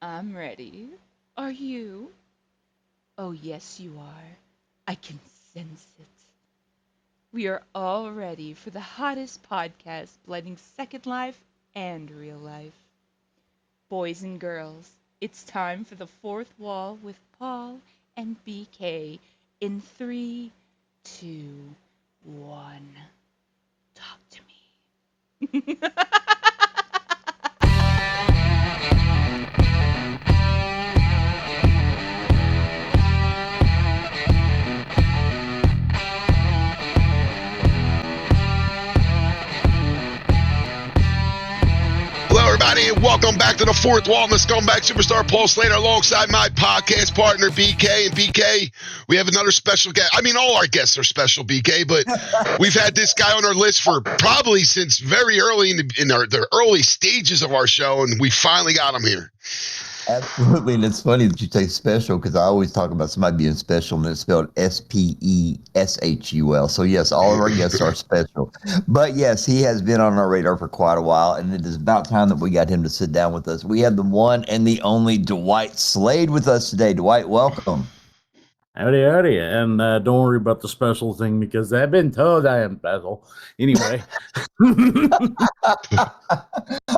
I'm ready. Are you? Oh, yes, you are. I can sense it. We are all ready for the hottest podcast blending Second Life and real life. Boys and girls, it's time for the fourth wall with Paul and BK in three, two, one. Talk to me. Hello, everybody, and welcome back to the Fourth Wall. Let's go back, superstar Paul Slater, alongside my podcast partner BK. And BK, we have another special guest. I mean, all our guests are special, BK, but we've had this guy on our list for probably since very early in the early stages of our show, and we finally got him here. Absolutely, and it's funny that you say special because I always talk about somebody being special, and it's spelled Speshul. So yes, all of our guests are special. But yes, he has been on our radar for quite a while, and it is about time that we got him to sit down with us. We have the one and the only Dwight Slade with us today. Dwight, welcome. Howdy, howdy. And don't worry about the special thing because I've been told I am special. Anyway.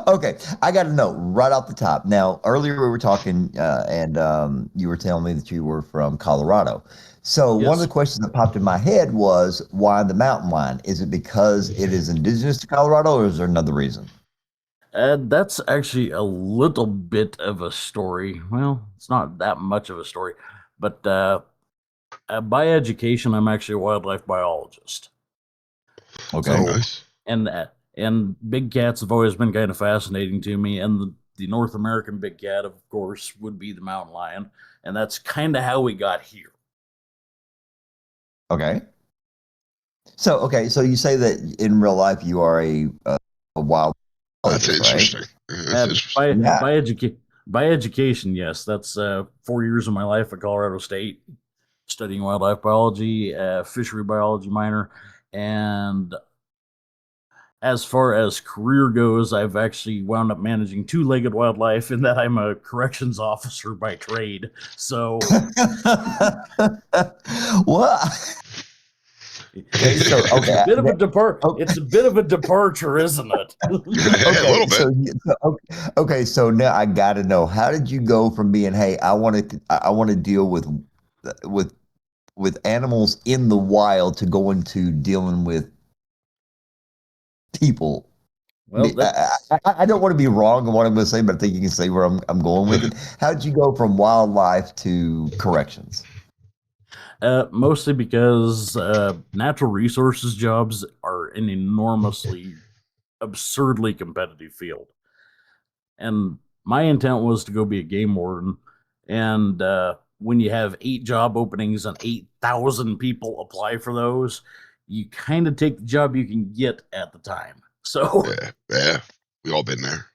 Okay, I got to know right off the top. Now, earlier we were talking, and you were telling me that you were from Colorado. So Yes. one of the questions that popped in my head was, why the mountain lion? Is it because it is indigenous to Colorado, or is there another reason? That's actually a little bit of a story. Well, it's not that much of a story. But by education, I'm actually a wildlife biologist. Okay. So- Nice. And big cats have always been kind of fascinating to me. And the North American big cat, of course, would be the mountain lion. And that's kind of how we got here. Okay. So you say that in real life you are a wild. That's biologist, right? interesting. That's interesting. By education, yes. That's 4 years of my life at Colorado State, studying wildlife biology, fishery biology minor, and as far as career goes, I've actually wound up managing two-legged wildlife in that I'm a corrections officer by trade. So What? Okay, so it's a bit of a It's a bit of a departure, isn't it? A little bit. So now I got to know, how did you go from being, hey, I want to deal with animals in the wild, to going to dealing with people? Well, I don't want to be wrong in what I'm going to say, but I think you can say where I'm going with it. How did you go from wildlife to corrections? mostly because natural resources jobs are an enormously, absurdly competitive field. And my intent was to go be a game warden. And when you have 8 job openings and 8,000 people apply for those, you kind of take the job you can get at the time. So, Yeah, we all been there.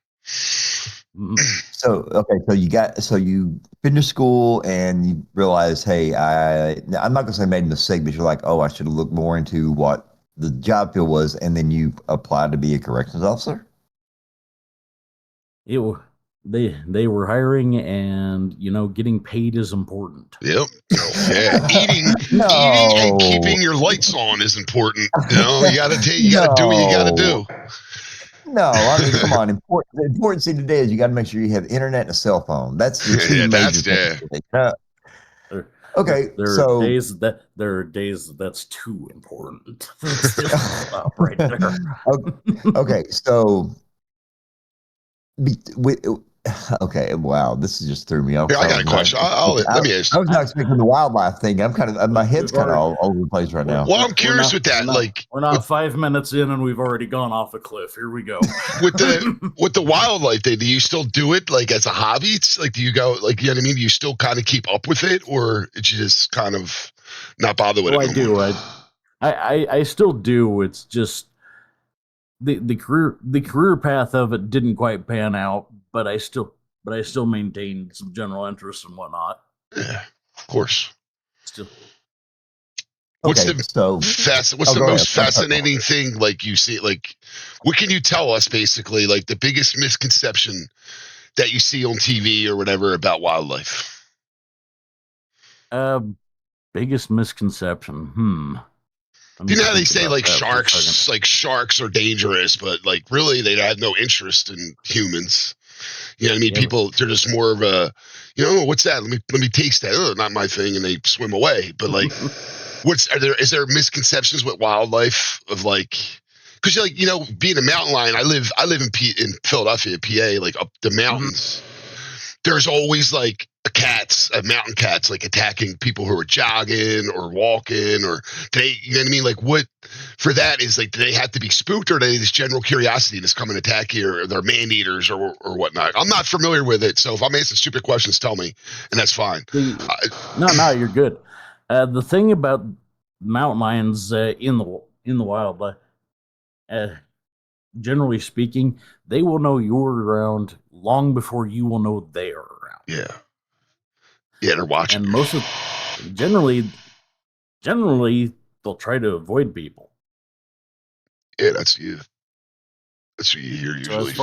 So you finished school and you realized, hey, I'm not going to say made a mistake, but you're like, oh, I should have looked more into what the job field was, and then you applied to be a corrections officer? they were hiring, and getting paid is important. Yep. Yeah. Eating No. and keeping your lights on is important. You gotta do what you gotta do. No, I mean, come on. The important thing today is you got to make sure you have internet and a cell phone. That's the two major things. Okay, There are days that's too important. Let's just stop right there. Okay, so okay, wow, this just threw me off. Here, I got a question. Let me ask. I was not expecting the wildlife thing. I'm kind of, my head's kind of all over the place right now. Well, I'm curious with that. We're not 5 minutes in and we've already gone off a cliff. Here we go. with the wildlife thing, do you still do it like as a hobby? It's like, do you go like, you know what I mean? Do you still kind of keep up with it, or it's just kind of not bother with it? I do. I still do. It's just the career path of it didn't quite pan out, but I still maintained some general interest and whatnot. Yeah, of course. Still. What's Okay, the most fascinating thing, like, you see, like, what can you tell us basically, like, the biggest misconception that you see on TV or whatever about wildlife? Biggest misconception. Let me You know how they think say about that for a second. like sharks are dangerous, but like really they have no interest in humans. You know what I mean? Yeah, People, they're just more of a, what's that? Let me taste that. Oh, not my thing, and they swim away. But like, is there misconceptions with wildlife of like, because like being a mountain lion, I live in Philadelphia, PA, like up the mountains. There's always like mountain cats, like attacking people who are jogging or walking, or you know what I mean? Like, what for that is like, do they have to be spooked, or are they just general curiosity and just come and attack you, or they're man eaters or whatnot? I'm not familiar with it, so if I'm asking stupid questions, tell me, and that's fine. No, you're good. The thing about mountain lions in the wild, generally speaking, they will know you're around long before you will know they're around. Yeah, they're watching. And most of generally they'll try to avoid people. Yeah, that's you. That's what you hear usually.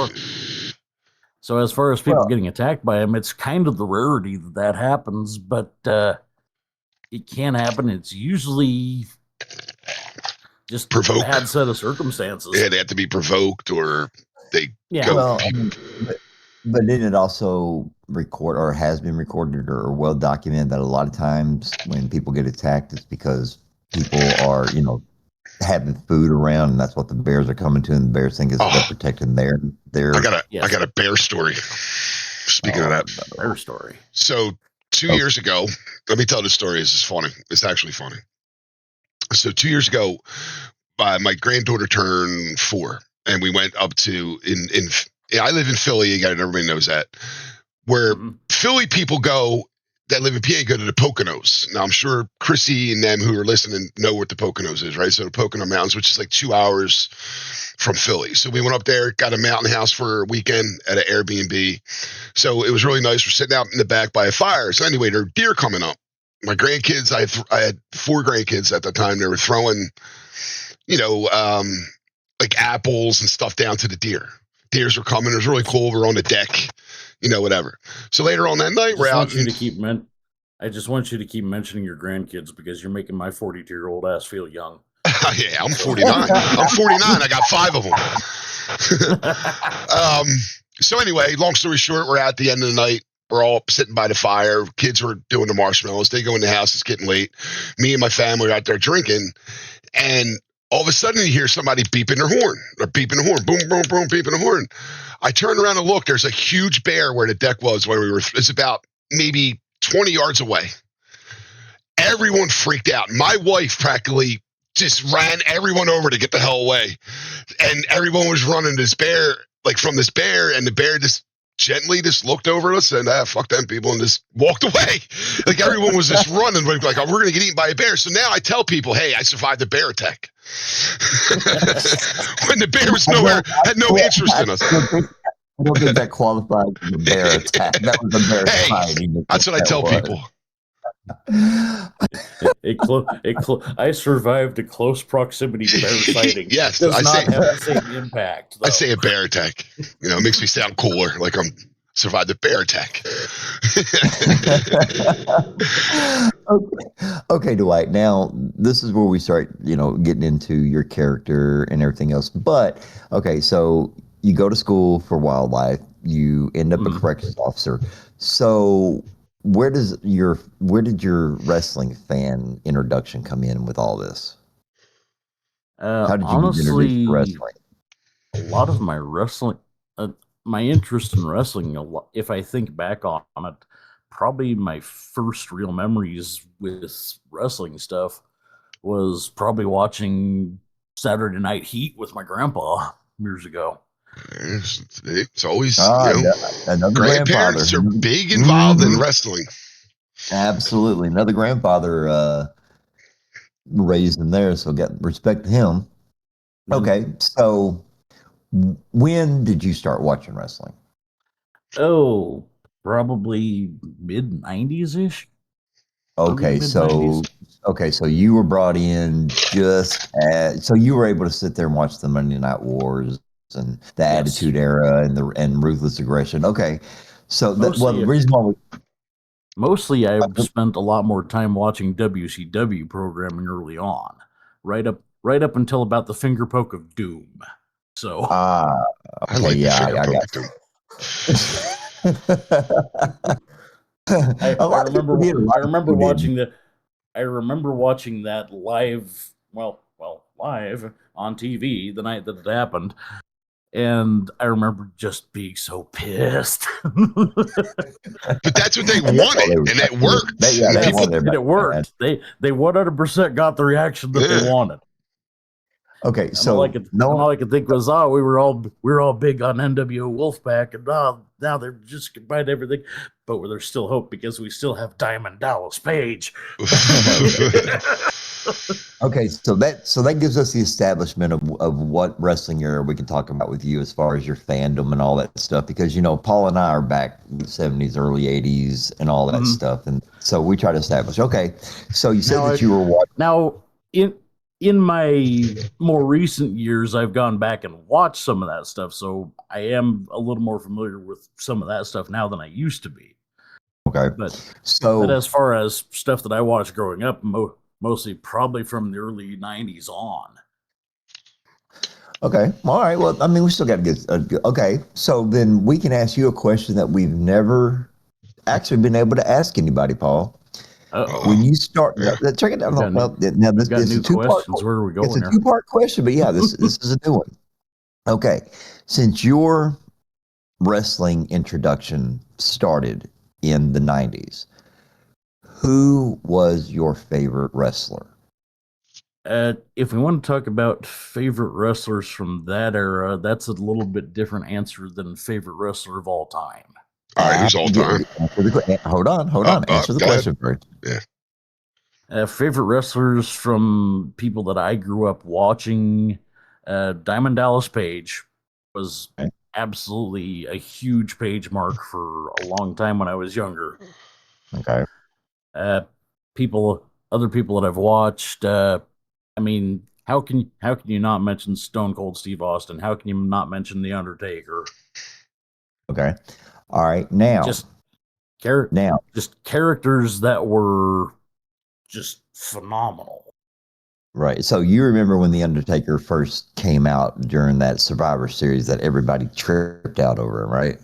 So as far as people getting attacked by them, it's kind of the rarity that happens, but it can happen. It's usually just Provoke. a bad set of circumstances. Yeah, they have to be provoked, or they go. Well, but then it also record or has been recorded or well documented that a lot of times when people get attacked, it's because people are, having food around, and that's what the bears are coming to, and the bears think is they're protecting their. I got a bear story. Speaking of that, bear story. So 2 years ago, let me tell the story. It's funny. It's actually funny. So 2 years ago, my granddaughter turned 4, and we went up to I live in Philly again. Everybody knows that. Where Philly people go that live in PA go to the Poconos. Now I'm sure Chrissy and them who are listening know what the Poconos is, right? So the Pocono Mountains, which is like 2 hours from Philly. So we went up there, got a mountain house for a weekend at an Airbnb. So it was really nice. We're sitting out in the back by a fire. So anyway, there are deer coming up. My grandkids, I had 4 grandkids at the time. They were throwing, like apples and stuff down to the deer. Deers were coming. It was really cool. We're on the deck, whatever. So later on that night, we're out. I just want you to keep mentioning your grandkids because you're making my 42-year-old ass feel young. Yeah, I'm 49. I'm 49. I got 5 of them. So anyway, long story short, we're at the end of the night. We're all sitting by the fire. Kids were doing the marshmallows. They go in the house. It's getting late. Me and my family are out there drinking. And all of a sudden you hear somebody beeping their horn. They're beeping the horn. Boom, boom, boom, beeping the horn. I turn around and look. There's a huge bear where the deck was where we were. It's about maybe 20 yards away. Everyone freaked out. My wife practically just ran everyone over to get the hell away. And everyone was running this bear, like from this bear, and the bear just gently just looked over at us and fuck them people and just walked away. Like everyone was just running like, oh, we're going to get eaten by a bear. So now I tell people, hey, I survived a bear attack. When the bear was had no interest in us. I don't think that qualifies as a bear attack. That was a bear fighting. That's what I tell people. I survived a close proximity bear sighting. Yes, does not have the same impact. Though. I say a bear attack. It makes me sound cooler, like I'm survived a bear attack. Okay, Dwight. Now this is where we start, getting into your character and everything else. But okay, so you go to school for wildlife. You end up a corrections officer. So where did your wrestling fan introduction come in with all this? How did you get introduced to wrestling? A lot of my interest in wrestling, if I think back on it, probably my first real memories with wrestling stuff was probably watching Saturday Night Heat with my grandpa years ago. It's always, another grandparents are big involved in wrestling. Absolutely. Another grandfather raised him there, so get respect to him. Okay, so when did you start watching wrestling? Oh, probably mid-90s-ish. Okay, so you were brought in so you were able to sit there and watch the Monday Night Wars and the Yes. Attitude Era and Ruthless Aggression. Okay, so the Mostly, reason why mostly I spent a lot more time watching WCW programming early on, right up until about the finger poke of doom. So I okay, like the yeah, finger I poke got of doom. a lot of people did. A lot I of remember people did. watching that. I remember watching that live. Live on TV the night that it happened, and I remember just being so pissed. But that's what they And that's all wanted, they were and trying it to do. worked. Yeah, And they people, wanted And everybody it mad. worked. They 100% got the reaction that they yeah. wanted. Okay, And all I so could and no, all I could think was, we were all big on NWO Wolfpack, and now they're just combined everything, but there's still hope because we still have Diamond Dallas Page. okay, so that gives us the establishment of what wrestling era we can talk about with you as far as your fandom and all that stuff. Because Paul and I are back in the 70s, early 80s, and all that Mhm. stuff, and so we try to establish. Okay, so you said Now, that you were watching. now in my more recent years, I've gone back and watched some of that stuff, so I am a little more familiar with some of that stuff now than I used to be. Okay, But so as far as stuff that I watched growing up, mostly probably from the early '90s on. okay, all right. Well, I mean, we still got to get. Okay, so then we can ask you a question that we've never actually been able to ask anybody, Paul. Uh-oh. When you start, Yeah. check it out. We've got new, Well, now we've got this is a new two-part. questions. Where are we It's a going here? two-part question, but yeah, this is a new one. Okay, since your wrestling introduction started in the '90s, who was your favorite wrestler? If we want to talk about favorite wrestlers from that era, that's a little bit different answer than favorite wrestler of all time. All right, who's all time? Hold on. Answer the Go ahead. question first. Yeah. Favorite wrestlers from people that I grew up watching, Diamond Dallas Page was Okay. absolutely a huge page mark for a long time when I was younger. Okay. Uh, Other people that I've watched, I mean, how can you not mention Stone Cold Steve Austin? How can you not mention The Undertaker? Okay. All right. Now, Just char- now, just characters that were just phenomenal. right. So you remember when the Undertaker first came out during that Survivor Series that everybody tripped out over him, right?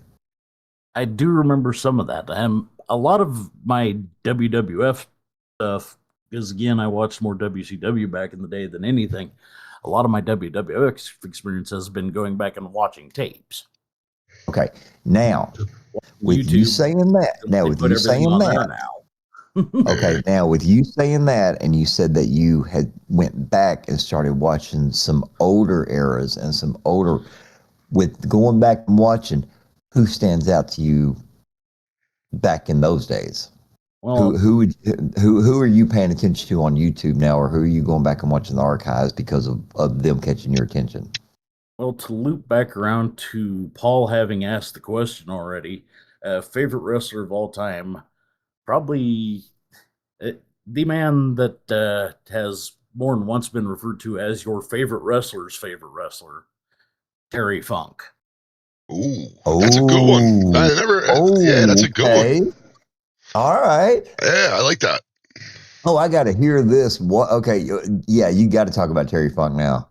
I do remember some of that. And a lot of my WWF stuff, because again, I watched more WCW back in the day than anything. A lot of my WWF experience has been going back and watching tapes. Okay. Now, with you YouTube, saying that, they put everything on there now. okay, now with you saying that, and you said that you had went back and started watching some older eras and some older, with going back and watching, who stands out to you back in those days? Well, Who are you paying attention to on YouTube now, or who are you going back and watching the archives because of them catching your attention? to loop back around to Paul having asked the question already, favorite wrestler of all time, probably uh, the man that has more than once been referred to as your favorite wrestler's favorite wrestler, Terry Funk. Ooh, that's a good one. Oh, I never. Yeah, that's oh, a good one. okay. All right. Yeah, I like that. Oh, I got to hear this. What? Okay, yeah, you got to talk about Terry Funk now.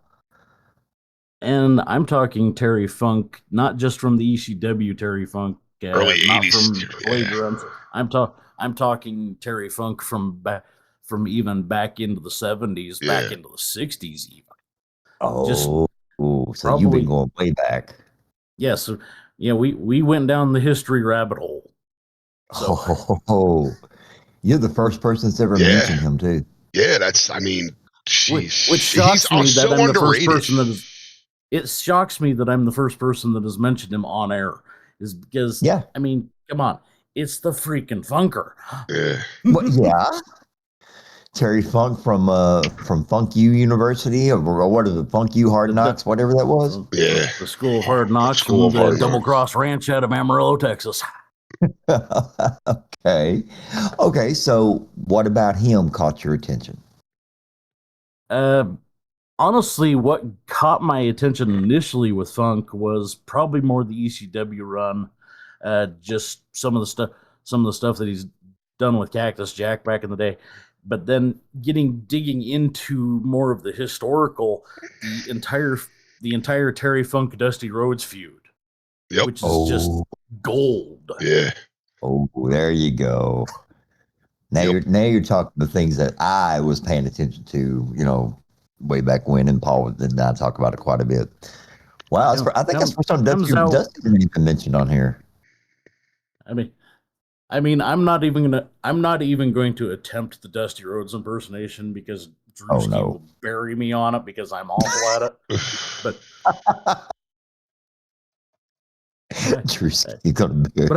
And I'm talking Terry Funk, not just from the ECW Terry Funk, Early not '80s. from Yeah. later runs. I'm talking Terry Funk from even back into the '70s, Yeah. back into the '60s, even. Just Oh, so you've been probably going way back. yes, yeah. We went down the history rabbit hole. So Oh, you're the first person that's ever Yeah. mentioned him too. Yeah. That's. I mean, which he's shocks me that so I'm the first underrated. person that is. It shocks me that I'm the first person that has mentioned him on air, is because Yeah. I mean, come on, it's the freaking Funker. Yeah. Well, yeah. Terry Funk from Funk U University, or what is it, Funk U Hard Knocks, whatever that was. Yeah. The School of Hard Knocks School from of the Hard Double Knocks. Cross Ranch out of Amarillo, Texas. Okay. Okay, so what about him caught your attention? Uh, honestly, what caught my attention initially with Funk was probably more the ECW run. Just some of the stuff that he's done with Cactus Jack back in the day. But then digging into more of the historical, the entire the entire Terry Funk Dusty Rhodes feud, Yep. which is just gold. Yeah. Oh, there you go. Now you're talking the things that I was paying attention to, way back when, and Paul and I talk about it quite a bit. Wow, I think that's the first time Dusty didn't even mentioned on here. I mean, I'm not even going to attempt the Dusty Rhodes impersonation because Drewski will bury me on it because I'm awful at it. But Drewski gonna bury but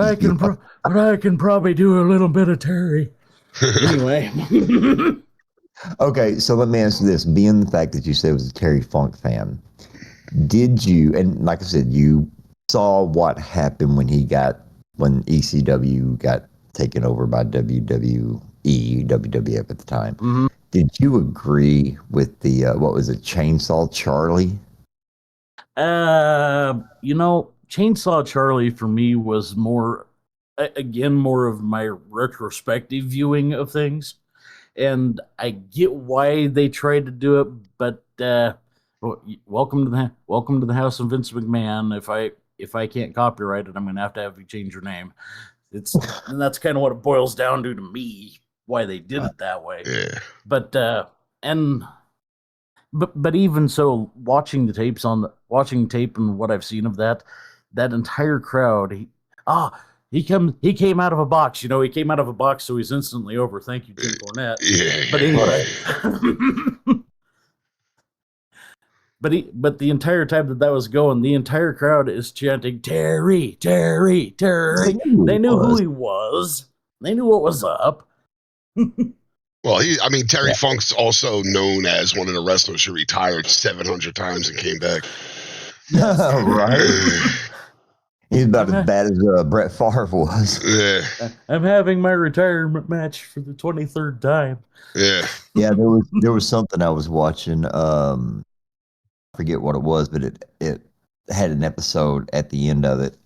I can probably do a little bit of Terry. Anyway. Okay, so let me ask you this: being the fact that you said was a Terry Funk fan, did you? And like I said, you saw what happened when ECW got taken over by WWF at the time. Mm-hmm. Did you agree with the what was it, Chainsaw Charlie? Chainsaw Charlie for me was more of my retrospective viewing of things. And I get why they tried to do it, but welcome to the house of Vince McMahon. If I can't copyright it, I'm gonna have you change your name. And that's kind of what it boils down to me, why they did it that way. Yeah. But even so, watching tape and what I've seen of that entire crowd, he came out of a box. He came out of a box, so he's instantly over. Thank you, Jim Cornette. Yeah. But anyway, but the entire time that was going, the entire crowd is chanting Terry, Terry, Terry. They knew who he was. They knew what was up. Well, Terry Funk's also known as one of the wrestlers who retired 700 times and came back. Right. He's about as bad as Brett Favre was. Yeah. I'm having my retirement match for the 23rd time. Yeah. Yeah, there was something I was watching. I forget what it was, but it had an episode at the end of it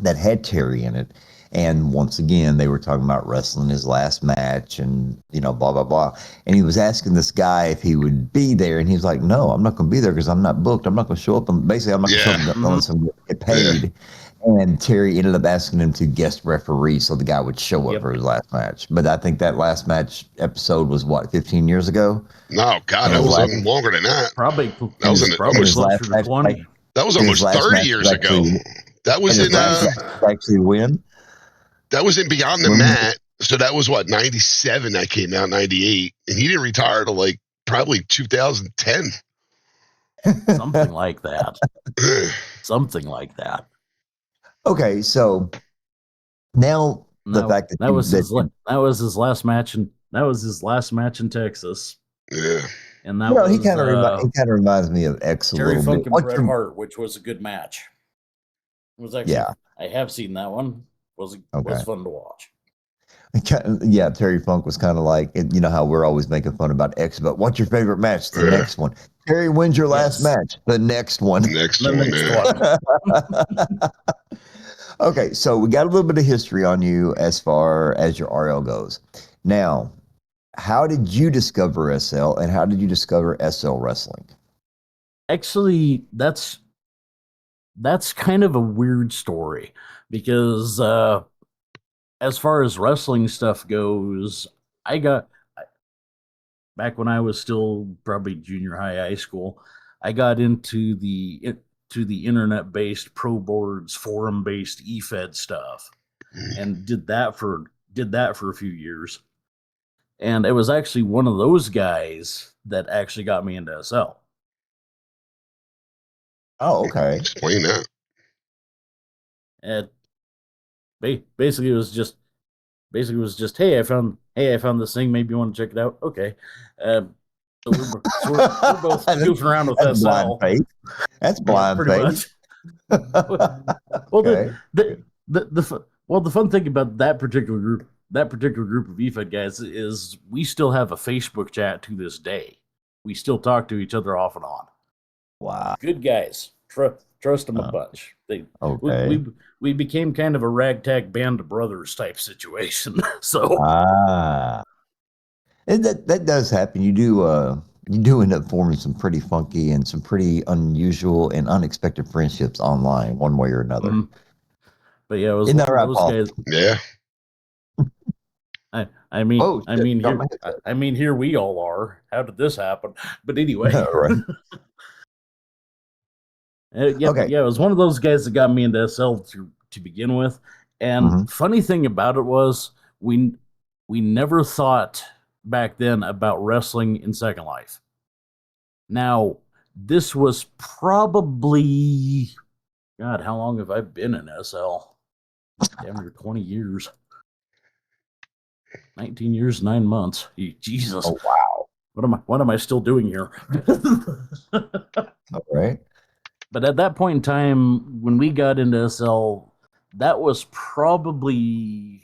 that had Terry in it. And once again, they were talking about wrestling his last match and, blah, blah, blah. And he was asking this guy if he would be there. And he was like, no, I'm not going to be there because I'm not booked. I'm not going to show up. Basically, I'm not going to show up unless I get paid. Yeah. And Terry ended up asking him to guest referee so the guy would show up for his last match. But I think that last match episode was, 15 years ago? No, God, that was even longer than that. Probably. That was almost closer to 20. That was almost 30 years ago. That was in... actually win? That was in Beyond the Mat. So that was 97 that came out, 98. And he didn't retire till probably 2010. Something like that. Something like that. Okay, so now the fact that that was his last match in Texas. Yeah. And that he kind of reminds me of X a Terry little Funk bit. and Bret Hart, which was a good match. It was actually I have seen that one. Was fun to watch. Yeah, Terry Funk was kind of like, how we're always making fun about X, but what's your favorite match? The next one. Terry wins your last match. The next one. The next one. Okay, so we got a little bit of history on you as far as your RL goes. Now, how did you discover SL and how did you discover SL wrestling? Actually, that's kind of a weird story. Because as far as wrestling stuff goes, back when I was still probably junior high school, I got into the internet-based pro boards, forum-based eFed stuff, and did that for a few years. And it was actually one of those guys that actually got me into SL. Oh, okay. Explain that. And basically it was just hey, I found this thing, maybe you want to check it out. Okay. So we're both goofing around with that's SL. Blind faith. That's blind faith. Well, the fun thing about that particular group of EFED guys is we still have a Facebook chat to this day. we still talk to each other off and on. Wow. Good guys. Trust them a Uh, bunch. We, okay. we we became kind of a ragtag band of brothers type situation. So Ah. And that does happen. You do end up forming some pretty funky and some pretty unusual and unexpected friendships online, one way or another. mm, but yeah, it was Isn't one that of right, those Paul? guys. Yeah. Oh shit! Jump ahead. I mean, here we all are. How did this happen? But anyway, Right. but Okay. yeah, it was one of those guys that got me into SL to begin with. And Hmm. funny thing about it was we we never thought back then about wrestling in Second Life. Now, this was probably God, how long have I been in SL? Damn near 20 years. 19 years, 9 months. Jesus. Oh wow. What am I still doing here? All right. But at that point in time, when we got into SL, that was probably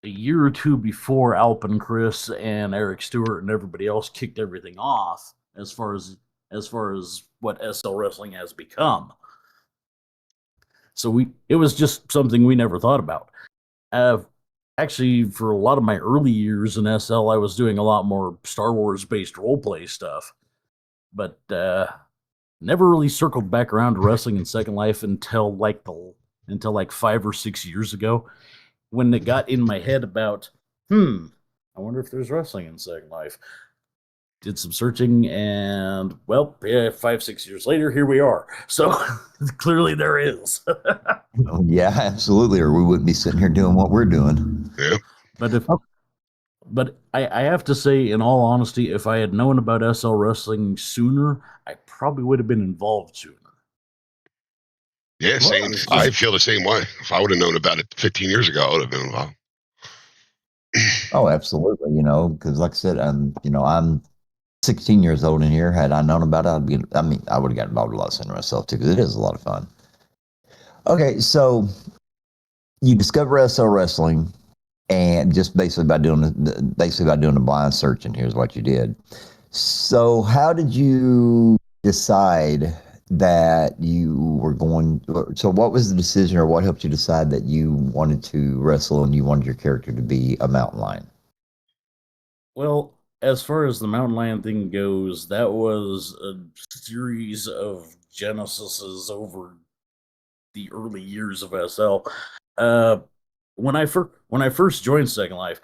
a year or two before Alpin Chris and Eric Stewart and everybody else kicked everything off as far as what SL wrestling has become. So it was just something we never thought about. Uh, Actually, for a lot of my early years in SL, I was doing a lot more Star Wars based role play stuff, but never really circled back around to wrestling in Second Life until like 5 or 6 years ago, when it got in my head about, I wonder if there's wrestling in Second Life. Did some searching, and well, yeah, 5 6 years later, here we are. So clearly there is. Oh, yeah, absolutely. Or we wouldn't be sitting here doing what we're doing. Yeah. but if But I have to say, in all honesty, if I had known about SL wrestling sooner, I probably would have been involved sooner. Yeah. Well, Same. It's I just, feel the same way. If I would have known about it 15 years ago, I would have been involved. oh, absolutely. Because like I said, I'm 16 years old in here. Had I known about it, I would have gotten involved a lot sooner myself too, because it is a lot of fun. Okay, so you discover SL wrestling, and just basically by doing a blind search, and here's what you did. So, how did you decide that you were going? So, what was the decision, or what helped you decide that you wanted to wrestle and you wanted your character to be a mountain lion? well, as far as the mountain lion thing goes, that was a series of genesises over the early years of SL. Uh, when I first joined Second Life,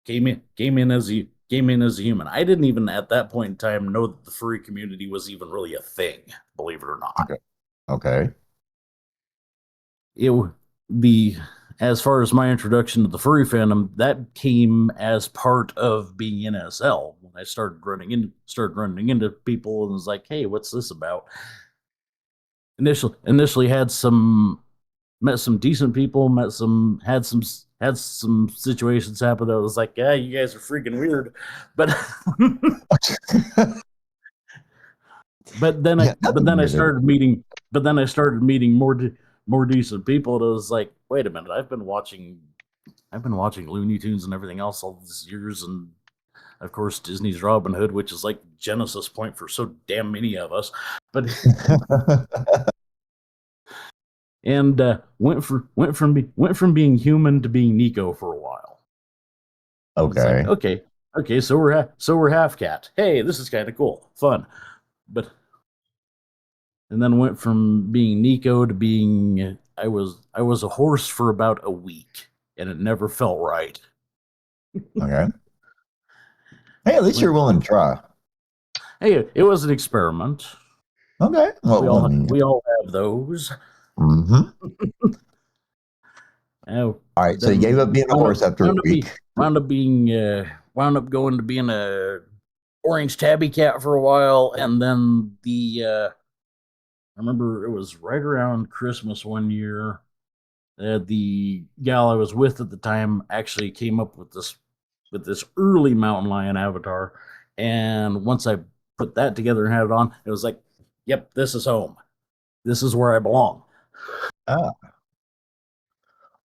came in as a human. I didn't even at that point in time know that the furry community was even really a thing. Believe it or not. Okay. Okay. it the As far as my introduction to the furry fandom, that came as part of being in SL when I started running into people and was like, hey, what's this about? Initially had some met some decent people, had some situations happen that was like, yeah, you guys are freaking weird. But Yeah, but nothing then I weird there. started meeting more decent people. And it was like, wait a minute, I've been watching Looney Tunes and everything else all these years, and of course Disney's Robin Hood, which is like Genesis point for so damn many of us. But and went from being human to being Nico for a while. It's like, Okay. okay, so we're half cat. Hey, this is kind of cool, fun. But and then went from being Nico to being I was a horse for about a week, and it never felt right. Okay. Hey, at least you're Went, willing to try. hey, it was an experiment. Okay. Well, I mean, We all have those. mhm. Uh, All right. So you gave up then being a horse after a week. wound up going to being a orange tabby cat for a while, and then I remember it was right around Christmas one year. The gal I was with at the time actually came up with this early mountain lion avatar, and once I put that together and had it on, it was like, yep, this is home. This is where I belong. Ah,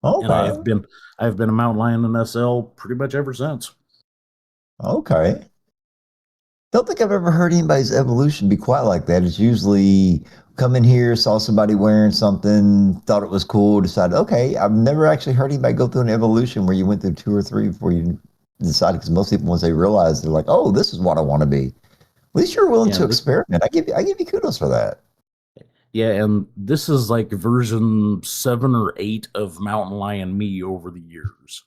And okay. I've been a mountain lion in SL pretty much ever since. Okay. don't think I've ever heard anybody's evolution be quite like that. It's usually come in here, saw somebody wearing something, thought it was cool, decided, okay. I've never actually heard anybody go through an evolution where you went through two or three before you decided. Because most people, once they realize, they're like, oh, this is what I want to be. At least you're willing Yeah, to experiment. I give you kudos for that. yeah, and this is like version 7 or 8 of Mountain Lion me over the years,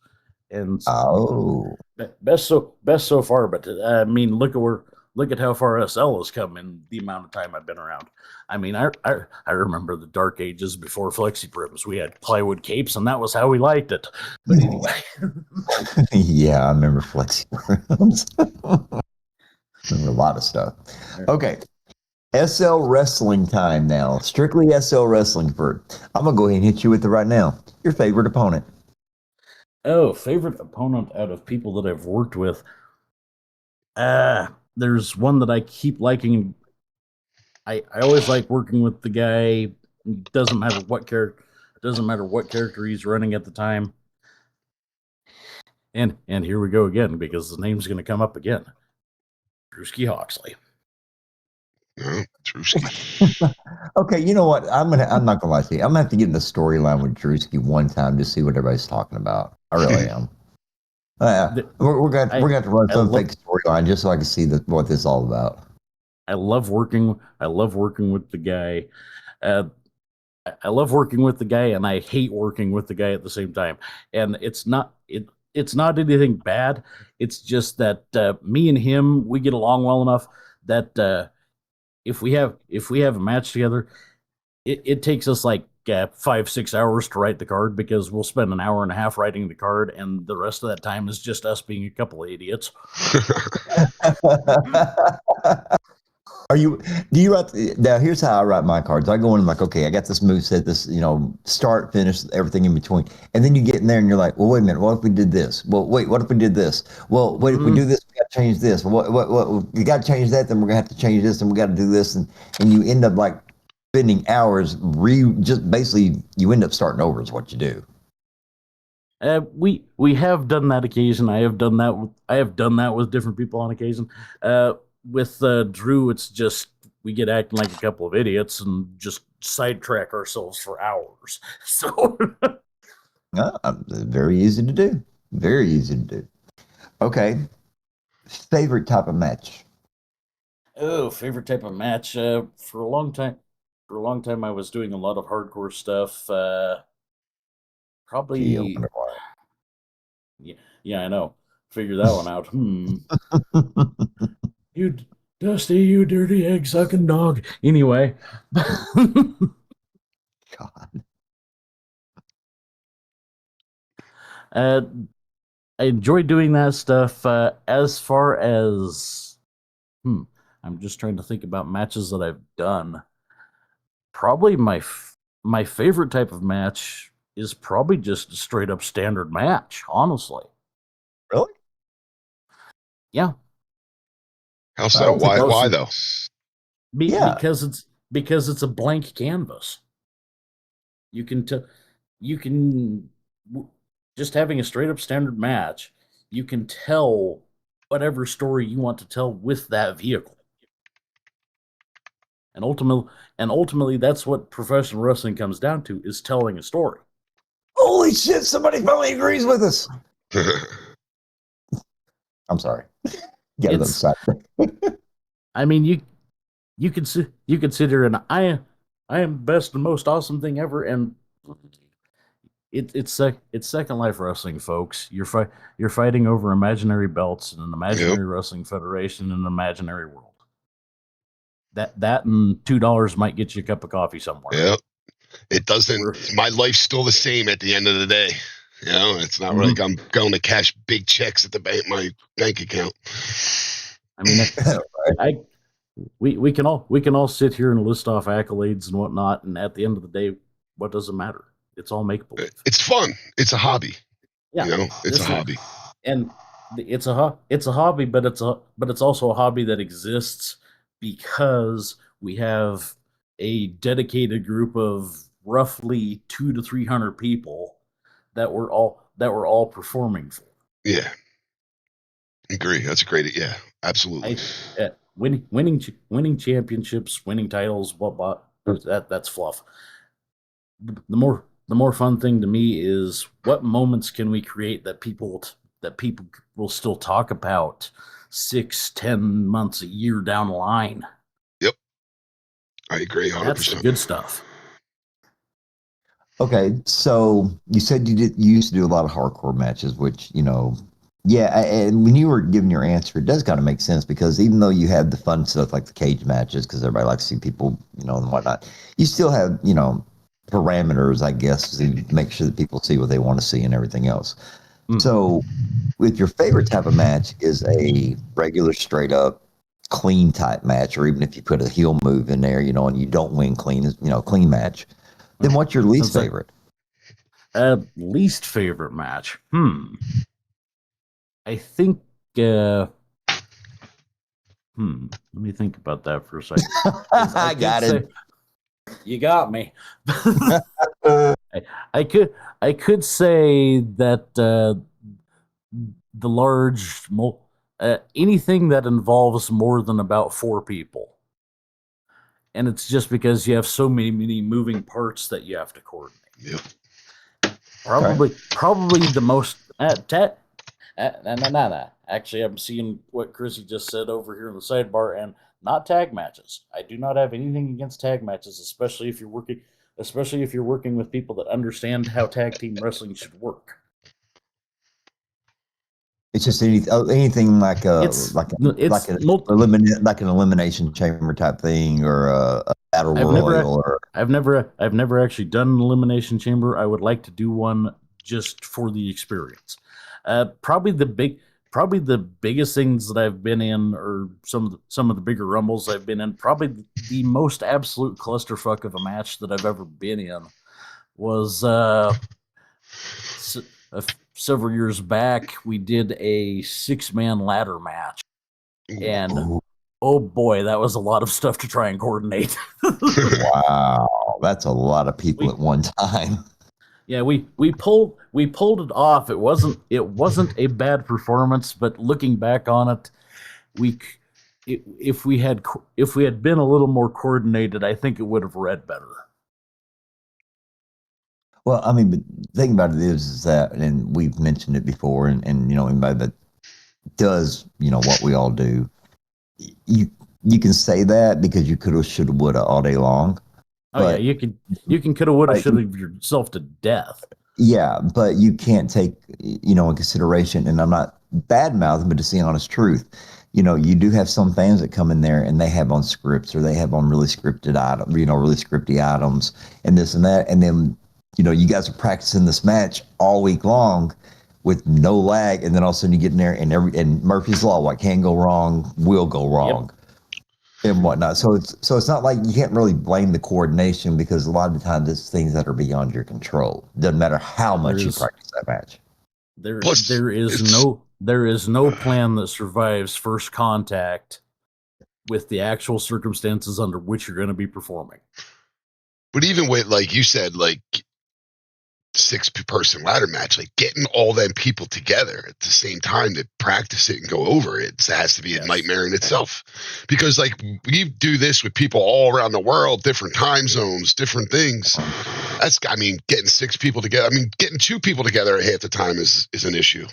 and Oh, best so far. But I mean, look at how far SL has come in the amount of time I've been around. I mean, I remember the dark ages before flexi prims. We had plywood capes, and that was how we liked it. But anyway, yeah, I remember flexi programs. Remember a lot of stuff. Okay, SL wrestling time now. Strictly SL wrestling for. I'm gonna go ahead and hit you with it right now. Your favorite opponent. oh, favorite opponent out of people that I've worked with. There's one that I keep liking. I always like working with the guy. Doesn't matter what character. Doesn't matter what character he's running at the time. And here we go again because the name's going to come up again. Drewski Hawksley. No, Drewski. Okay, you know what? I'm not gonna lie to you. I'm gonna have to get in the storyline with Drewski one time to see what everybody's talking about. I really am. We're gonna have to run some fake storyline just so I can see what this is all about. I love working. I love working with the guy. Uh, I love working with the guy, and I hate working with the guy at the same time. And it's not anything bad. It's just that me and him we get along well enough that if we have a match together, it takes us like 5-6 hours to write the card because we'll spend an hour and a half writing the card, and the rest of that time is just us being a couple of idiots. Are you? Do you write? Now, here's how I write my cards. I go in and like, okay, I got this move set, this start, finish, everything in between, and then you get in there and you're like, well, wait a minute, what if we did this? Well, wait, what if we did this? Well, wait, if we do this, we got to change this. What? You got to change that, then we're gonna have to change this, and we got to do this, and you end up like spending hours just basically you end up starting over is what you do. We have done that occasion. I have done that with different people on occasion. With Drew, it's just we get acting like a couple of idiots and just sidetrack ourselves for hours. So Very easy to do. Very easy to do. Okay, favorite type of match. oh, favorite type of match. For a long time, I was doing a lot of hardcore stuff. Gee, I Probably, wonder why. yeah, yeah, I know. Figure that one out. You, Dusty, you dirty egg sucking dog. Anyway, God. uh, I enjoy doing that stuff. As far as, hmm, I'm just trying to think about matches that I've done. Probably my favorite type of match is probably just a straight up standard match. Honestly, Really? yeah, How I so? don't think Why? I've Why seen. though? Yeah. because it's a blank canvas. You can tell you can just having a straight up standard match. You can tell whatever story you want to tell with that vehicle. And ultimately that's what professional wrestling comes down to is telling a story. Holy shit! Somebody finally agrees with us. I'm sorry. Get it It's upside. I mean you consider an I am best and most awesome thing ever, and it's Second Life Wrestling, folks. You're fighting over imaginary belts in an Yep. imaginary wrestling federation in an imaginary world. That and $2 might get you a cup of coffee somewhere. Yep. It doesn't. We're, My life's still the same at the end of the day. It's not like I'm going to cash big checks at my bank account. I mean, I we can all sit here and list off accolades and whatnot, and at the end of the day, what does it matter? It's all make believe. It's fun. It's a hobby. Yeah, It's a hobby. And it's a hobby, but it's also a hobby that exists because we have a dedicated group of roughly 200 to 300 people that we're all performing for. Yeah. Agree. That's a great. Yeah, absolutely. Winning championships, winning titles, what that's fluff. The more fun thing to me is what moments can we create that people will still talk about 6, 10 months, a year down the line. Yep, I agree, That's the 100%. good stuff. Okay, so you said you used to do a lot of hardcore matches, which yeah. And when you were giving your answer, it does kind of make sense because even though you had the fun stuff like the cage matches, because everybody likes to see people, and whatnot, you still have parameters, I guess, to make sure that people see what they want to see and everything else. So, if your favorite type of match is a regular, straight up, clean type match, or even if you put a heel move in there, and you don't win clean, clean match, then what's your least favorite? Least favorite match. I think. Let me think about that for a second. I got it. You got me. I could say that the anything that involves more than about 4 people, and it's just because you have so many moving parts that you have to coordinate. Yep. Probably the most. No. Actually, I'm seeing what Chrissy just said over here in the sidebar, and not tag matches. I do not have anything against tag matches, especially if you're working with people that understand how tag team wrestling should work. It's just anything like an elimination chamber type thing, or a battle royal. I've never actually done an elimination chamber. I would like to do one just for the experience. Probably the biggest things that I've been in, or some of the bigger rumbles I've been in. Probably the most absolute clusterfuck of a match that I've ever been in was several years back. We did a 6-man ladder match, and oh boy, that was a lot of stuff to try and coordinate. Wow, that's a lot of people at one time. Yeah, we pulled it off. It wasn't a bad performance, but looking back on it, if we had been a little more coordinated, I think it would have read better. Well, I mean, but the thing about it is that, and we've mentioned it before, and anybody that does what we all do, you can say that because you could have, should have, would have all day long. Oh, yeah, you can could have, would have, should have yourself to death. Yeah, but you can't take in consideration, and I'm not bad mouthing, but to see honest truth, you do have some fans that come in there and they have on scripts, or they have on really scripted items, really scripty items, and this and that, and then you guys are practicing this match all week long with no lag, and then all of a sudden you get in there and Murphy's Law, what can go wrong will go wrong. Yep. And whatnot. So it's not like you can't really blame the coordination, because a lot of the times it's things that are beyond your control. Doesn't matter how much you practice that match. There is no plan that survives first contact with the actual circumstances under which you're going to be performing. But even with, like you said, like 6-person ladder match, like getting all them people together at the same time to practice it and go over it has to be a nightmare in itself. Because like you do this with people all around the world, different time zones, different things. Getting 6 people together. Getting 2 people together at half the time is an issue.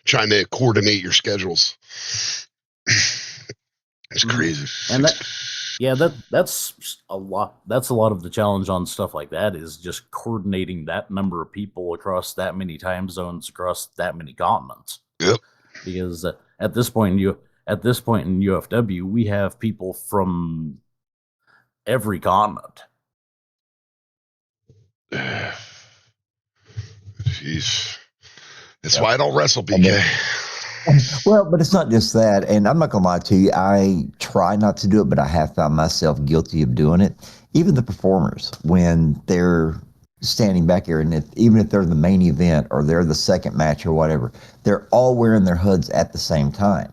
Trying to coordinate your schedules. It's crazy. And that's a lot. That's a lot of the challenge on stuff like that, is just coordinating that number of people across that many time zones, across that many continents. Yep. Because at this point in UFW, we have people from every continent. Jeez. That's why I don't wrestle, BK. Well, but it's not just that, and I'm not gonna lie to you. I try not to do it, but I have found myself guilty of doing it. Even the performers, when they're standing back here, and even if they're the main event or they're the second match or whatever, they're all wearing their hoods at the same time.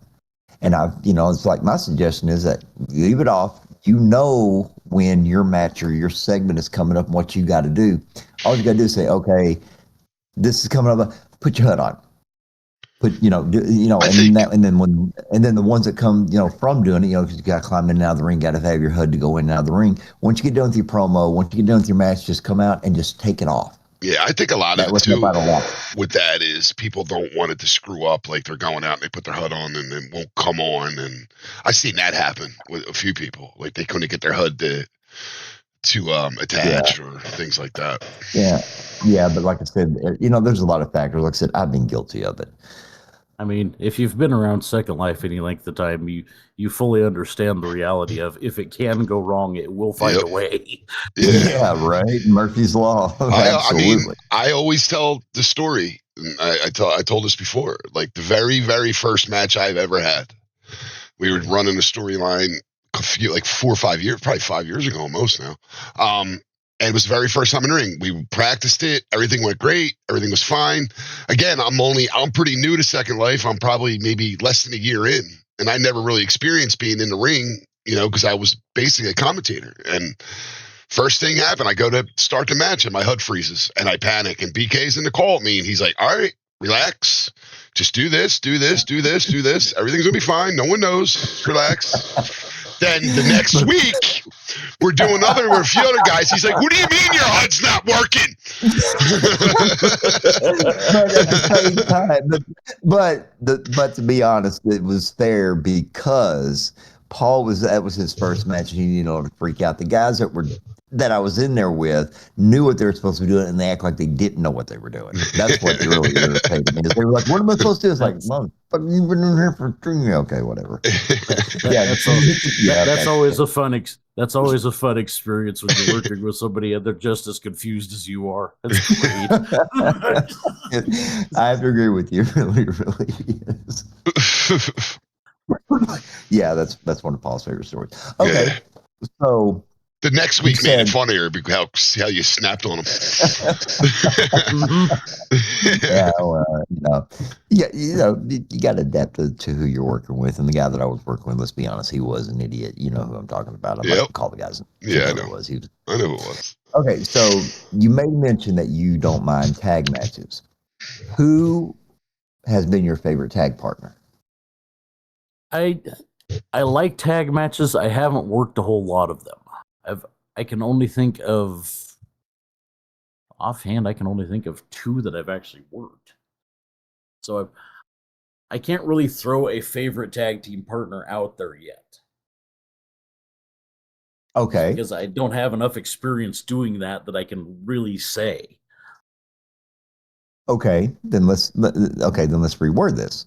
And it's like, my suggestion is that leave it off. When your match or your segment is coming up and what you got to do. All you got to do is say, okay, this is coming up. Put your hood on. put I and think that and then the ones that come from doing it, because you got to climb in and out of the ring, got to have your HUD to go in and out of the ring. Once you get done with your promo, once you get done with your match, just come out and just take it off. yeah, I think a lot of That it would help too out a lot. with that is people don't want it to screw up. Like they're going out and they put their HUD on and then won't come on. And I've seen that happen with a few people. Like they couldn't get their HUD to Yeah, attach or things like that. yeah, but like I said, there's a lot of factors. Like I said, I've been guilty of it. I mean, if you've been around Second Life any length of time, you fully understand the reality of if it can go wrong, it will find Yep. a way. Yeah. Right. Murphy's Law. I mean, Absolutely. I always tell the story. I told this before. Like the very, very first match I've ever had, we were running a storyline like 4 or 5 years, probably 5 years ago, almost now. And it was the very first time in the ring. We practiced it. Everything went great. Everything was fine. Again, I'm pretty new to Second Life. I'm probably maybe less than a year in, and I never really experienced being in the ring, because I was basically a commentator. And first thing happened, I go to start the match and my HUD freezes and I panic. And BK's in the call at me and he's like, "All right, relax. Just do this, do this, do this, do this. Everything's gonna be fine. No one knows. Just relax." Then the next week, we're doing with a few other guys. He's like, "What do you mean your HUD's not working?" But at the same time, but to be honest, it was fair because that was his first match, and he didn't to freak out. The guys that I was in there with knew what they were supposed to be doing, and they act like they didn't know what they were doing. That's what really irritated me. Is they were like, "What am I supposed to do?" It's like, "Well, you've been in here for 3 years, okay, whatever." That's always a fun. That's always a fun experience when you're working with somebody and they're just as confused as you are. That's great. I have to agree with you. It really, really is. Yeah, that's one of Paul's favorite stories. Okay, Yeah. so The next week made it funnier because how you snapped on him. yeah, well, you got to adapt to who you're working with. And the guy that I was working with, let's be honest, he was an idiot. You know who I'm talking about. I'm not going to call the guys. Yeah, I know. Who it was. I know who it was. Okay, so you made mention that you don't mind tag matches. Who has been your favorite tag partner? I like tag matches. I haven't worked a whole lot of them. I can only think of offhand. I can only think of 2 that I've actually worked. So I can't really throw a favorite tag team partner out there yet. Okay, because I don't have enough experience doing that I can really say. Okay, then let's reword this.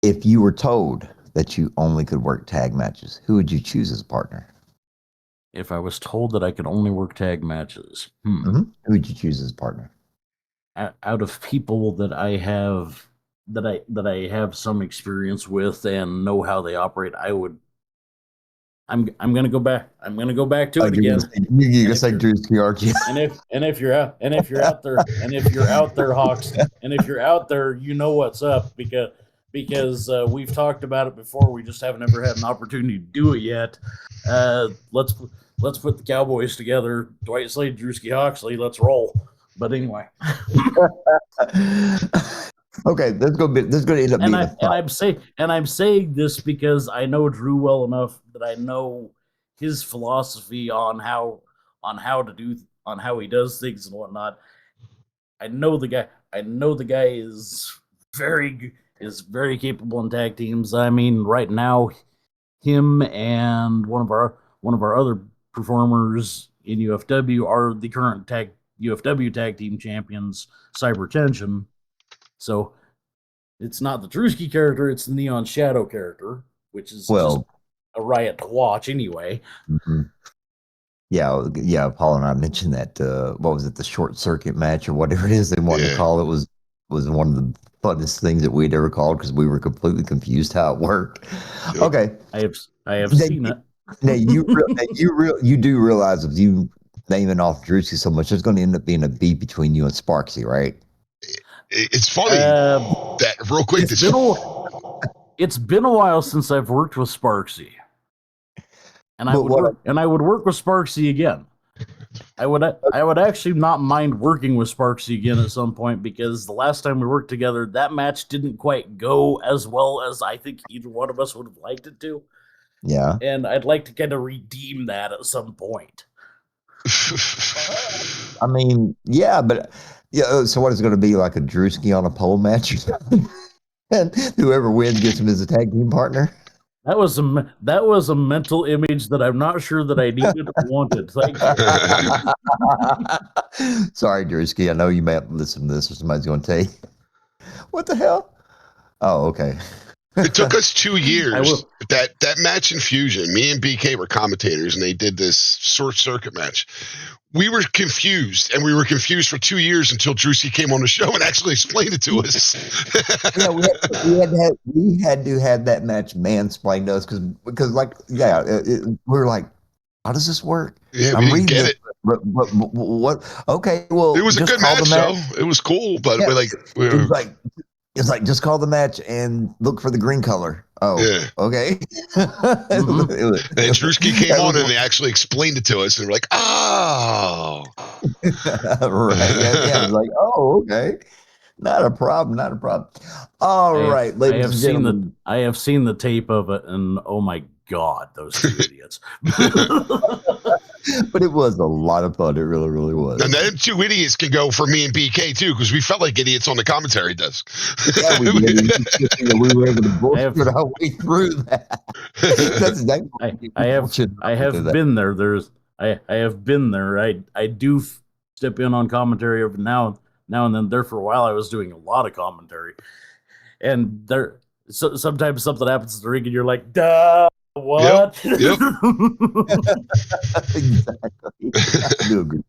If you were told that you only could work tag matches, who would you choose as a partner? If I was told that I could only work tag matches, who would you choose as a partner? Out of people that I have I have some experience with and know how they operate, I'm gonna go back. I'm gonna go back to it again. You're gonna say Drew's Kiarki. And if you're out there, Hawks, and if you're out there, you know what's up because we've talked about it before. We just haven't ever had an opportunity to do it yet. Let's put the Cowboys together. Dwight Slade, Drewski Hawksley. Let's roll. But anyway. Okay, this is going to end up being a fight. I'm saying this because I know Drew well enough that I know his philosophy on how he does things and whatnot. I know the guy is very capable in tag teams. I mean, right now, him and one of our other performers in UFW are the current UFW tag team champions, Cybertension. So it's not the Drewski character; it's the Neon Shadow character, which is just a riot to watch anyway. Mm-hmm. Yeah. Paul and I mentioned that. What was it? The short circuit match or whatever it is they wanted to call it was one of the funnest things that we'd ever called because we were completely confused how it worked. Okay, I have seen it. Now you do realize if you naming off Drewski so much, there's going to end up being a beef between you and Sparksy, right? It's funny that real quick. It's been a while since I've worked with Sparksy, and I would work with Sparksy again. I would actually not mind working with Sparksy again at some point, because the last time we worked together, that match didn't quite go as well as I think either one of us would have liked it to. Yeah. And I'd like to kind of redeem that at some point. I mean, yeah, but yeah. So what is it going to be, like a Drewski on a pole match or something? And whoever wins gets him as a tag team partner. That was a mental image that I'm not sure that I needed or wanted. Thank you. Sorry, Drewski. I know you may have to listen to this, or somebody's going to tell you, what the hell? Oh, okay. It took us 2 I years. will. That match in Fusion, me and BK were commentators, and they did this short circuit match. We were confused, and we were confused for 2 years until Drewski came on the show and actually explained it to us. Yeah, we had to have that match mansplained to us because like, yeah, we were like, how does this work? Yeah, I'm we didn't reading get this, it. but what? Okay, well, It was a just good call match, the match. though. It was cool, but Yeah, we it's were, like just call the match and look for the green color. Oh, yeah. okay. Mhm. And Drewski came That on was- and they actually explained it to us, and we're like, oh. right. Yeah, it's like, oh, okay. Not a problem. Not a problem. All right, ladies and gentlemen. I have seen the tape of it, and oh my god, those two idiots! But it was a lot of fun. It really, really was. And them two idiots can go for me and BK too, because we felt like idiots on the commentary desk. Yeah, we did. We were able to bullshit our way through that. That's exactly what I have that. been there. I have been there. I do step in on commentary every now and then. There for a while, I was doing a lot of commentary, and sometimes something happens to the ring, and you're like, duh. What? Yep. Exactly. I do agree.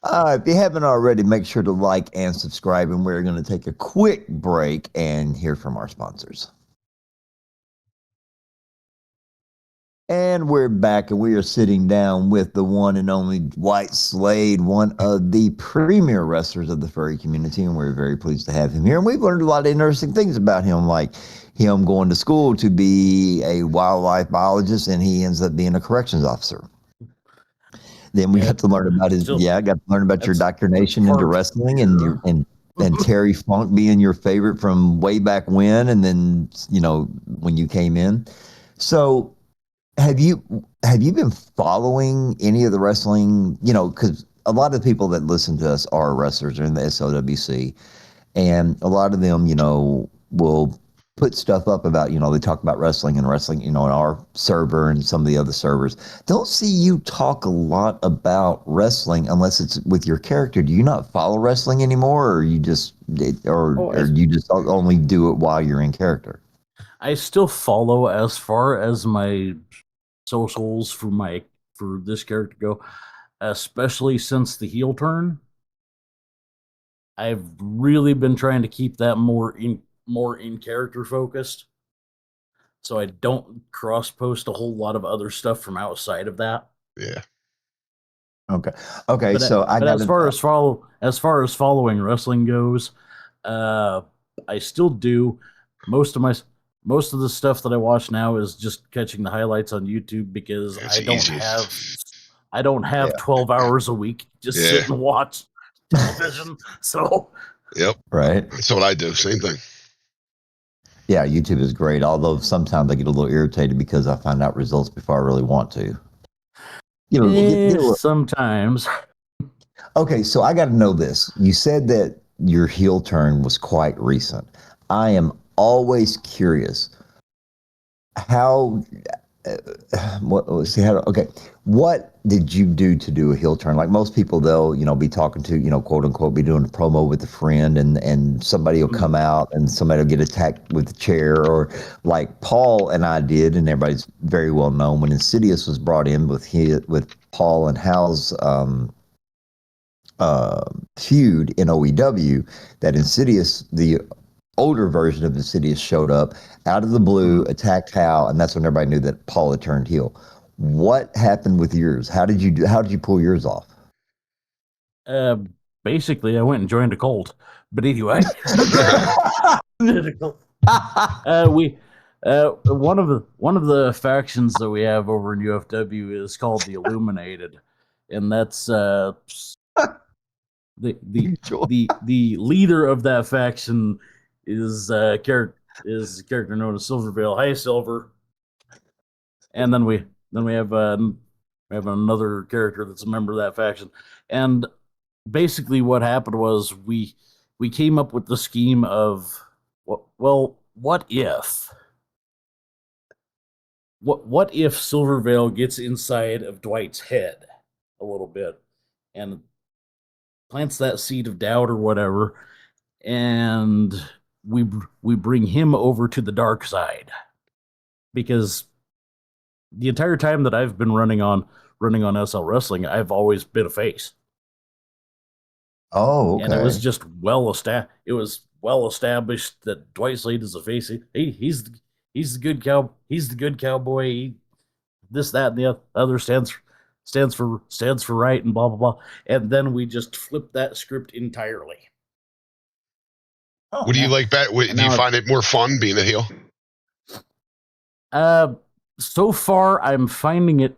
If you haven't already, make sure to like and subscribe. And we're going to take a quick break and hear from our sponsors. And we're back, and we are sitting down with the one and only Dwight Slade, one of the premier wrestlers of the furry community, and we're very pleased to have him here. And we've learned a lot of interesting things about him, like him going to school to be a wildlife biologist, and he ends up being a corrections officer. Then we got to learn about your indoctrination into wrestling, and Terry Funk being your favorite from way back when, and then when you came in. So have you been following any of the wrestling? Because a lot of the people that listen to us are wrestlers, are in the SOWC, and a lot of them will put stuff up about, they talk about wrestling in our server and some of the other servers. Don't see you talk a lot about wrestling unless it's with your character. Do you not follow wrestling anymore, or you just you just only do it while you're in character? I still follow as far as my socials for this character go, especially since the heel turn. I've really been trying to keep that more in character focused, so I don't cross post a whole lot of other stuff from outside of that. Yeah. Okay. But as far as following wrestling goes, I still do most of the stuff that I watch now is just catching the highlights on YouTube, because I don't have 12 hours a week just sit and watch television. So yep, right. That's what I do. Same thing. Yeah, YouTube is great. Although sometimes I get a little irritated because I find out results before I really want to. Sometimes. Okay, so I got to know this. You said that your heel turn was quite recent. I am always curious how. What did you do to do a heel turn? Like most people, they'll be talking to quote unquote, be doing a promo with a friend, and somebody will come out and somebody will get attacked with a chair, or like Paul and I did, and everybody's very well known when Insidious was brought in with Paul and Hal's feud in OEW, that Insidious, the older version of Insidious, showed up out of the blue, attacked Hal, and that's when everybody knew that Paul had turned heel. What happened with yours? How did you pull yours off? Basically, I went and joined a cult. But anyway, one of the factions that we have over in UFW is called the Illuminated, and that's the Sure. the leader of that faction is a character known as Silvervale. Hi, Silver. And then we have another character that's a member of that faction. And basically, what happened was we came up with the scheme of what if what if Silvervale gets inside of Dwight's head a little bit and plants that seed of doubt or whatever, and we bring him over to the dark side, because the entire time that I've been running on SL Wrestling, I've always been a face, Oh, and it was okay. just well established that Dwight Slade is a face. He's the good cowboy. This, that, and the other stands for right, and blah blah blah. And then we just flipped that script entirely. Oh, What do you like better? And Do you now find it more fun being a heel? so far I'm finding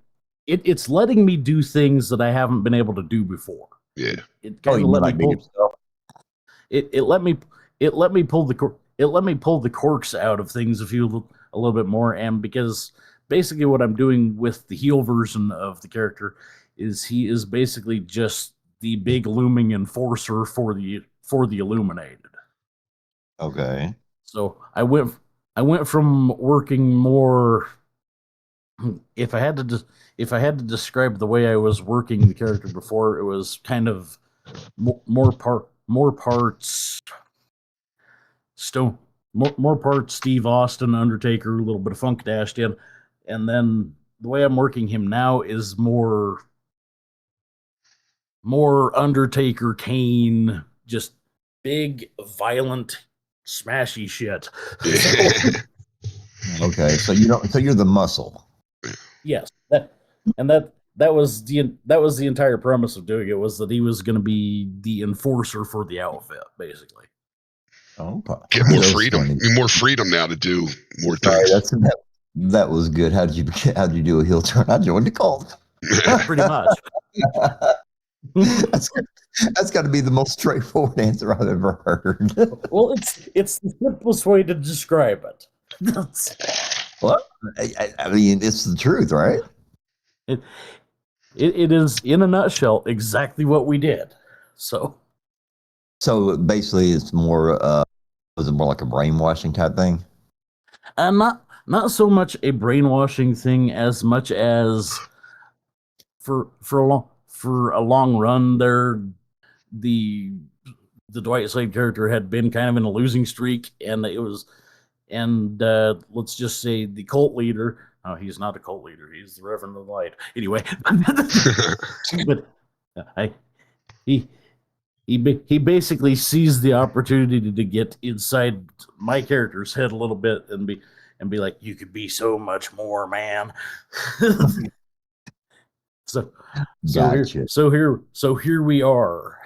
it's letting me do things that I haven't been able to do before. Yeah. It Oh, kind you of mean let me like being pull yourself? it let me pull the corks out of things a little bit more. And because basically what I'm doing with the heel version of the character is he is basically just the big looming enforcer for the Illuminated. Okay. So I went from working more. If I had to describe the way I was working the character before, it was kind of more parts Stone, more parts Steve Austin, Undertaker, a little bit of funk dashed in, and then the way I'm working him now is more Undertaker, Kane, just big, violent, smashy shit. So, Okay. So you don't. So you're the muscle. yes, that was the entire premise of doing it, was that he was going to be the enforcer for the outfit, basically. Oh, Get more that's freedom. funny. More freedom now to do more Sorry, things. that was good. How did you do a heel turn? I joined the cult. Pretty much. that's that's got to be the most straightforward answer I've ever heard. Well, it's the simplest way to describe it. Well, I mean, it's the truth, right? It is, in a nutshell, exactly what we did. So Basically, it's more. Was it more like a brainwashing type thing? not so much a brainwashing thing as much as for a long run there, the Dwight Slade character had been kind of in a losing streak, and let's just say the cult leader. Oh, he's not a cult leader. He's the Reverend of the Light. Anyway, but I he he basically sees the opportunity to get inside my character's head a little bit and be like, you could be so much more, man. so Gotcha. so here we are.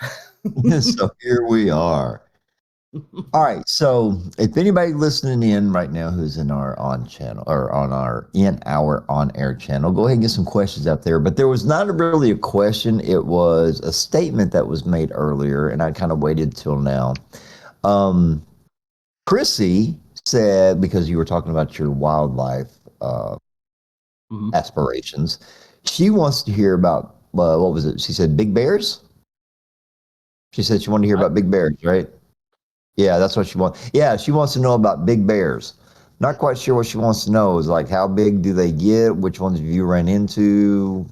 So here we are. All right. So if anybody listening in right now who's in our on channel or in our on air channel, go ahead and get some questions out there. But there was not really a question. It was a statement that was made earlier, and I kind of waited till now. Chrissy said, because you were talking about your wildlife aspirations, she wants to hear about what was it? She said big bears. She said she wanted to hear about big bears, right? Yeah, that's what she wants. Yeah, she wants to know about big bears. Not quite sure what she wants to know is like how big do they get? Which ones have you ran into?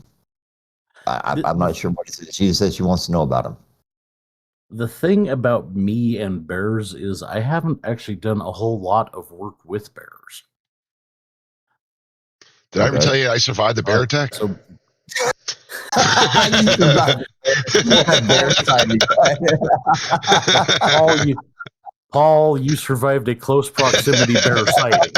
I'm not sure what it is. She said she wants to know about them. The thing about me and bears is I haven't actually done a whole lot of work with bears. Did I ever tell you I survived the bear attack? So You survived bear sighting. Paul, you survived a close proximity bear sighting.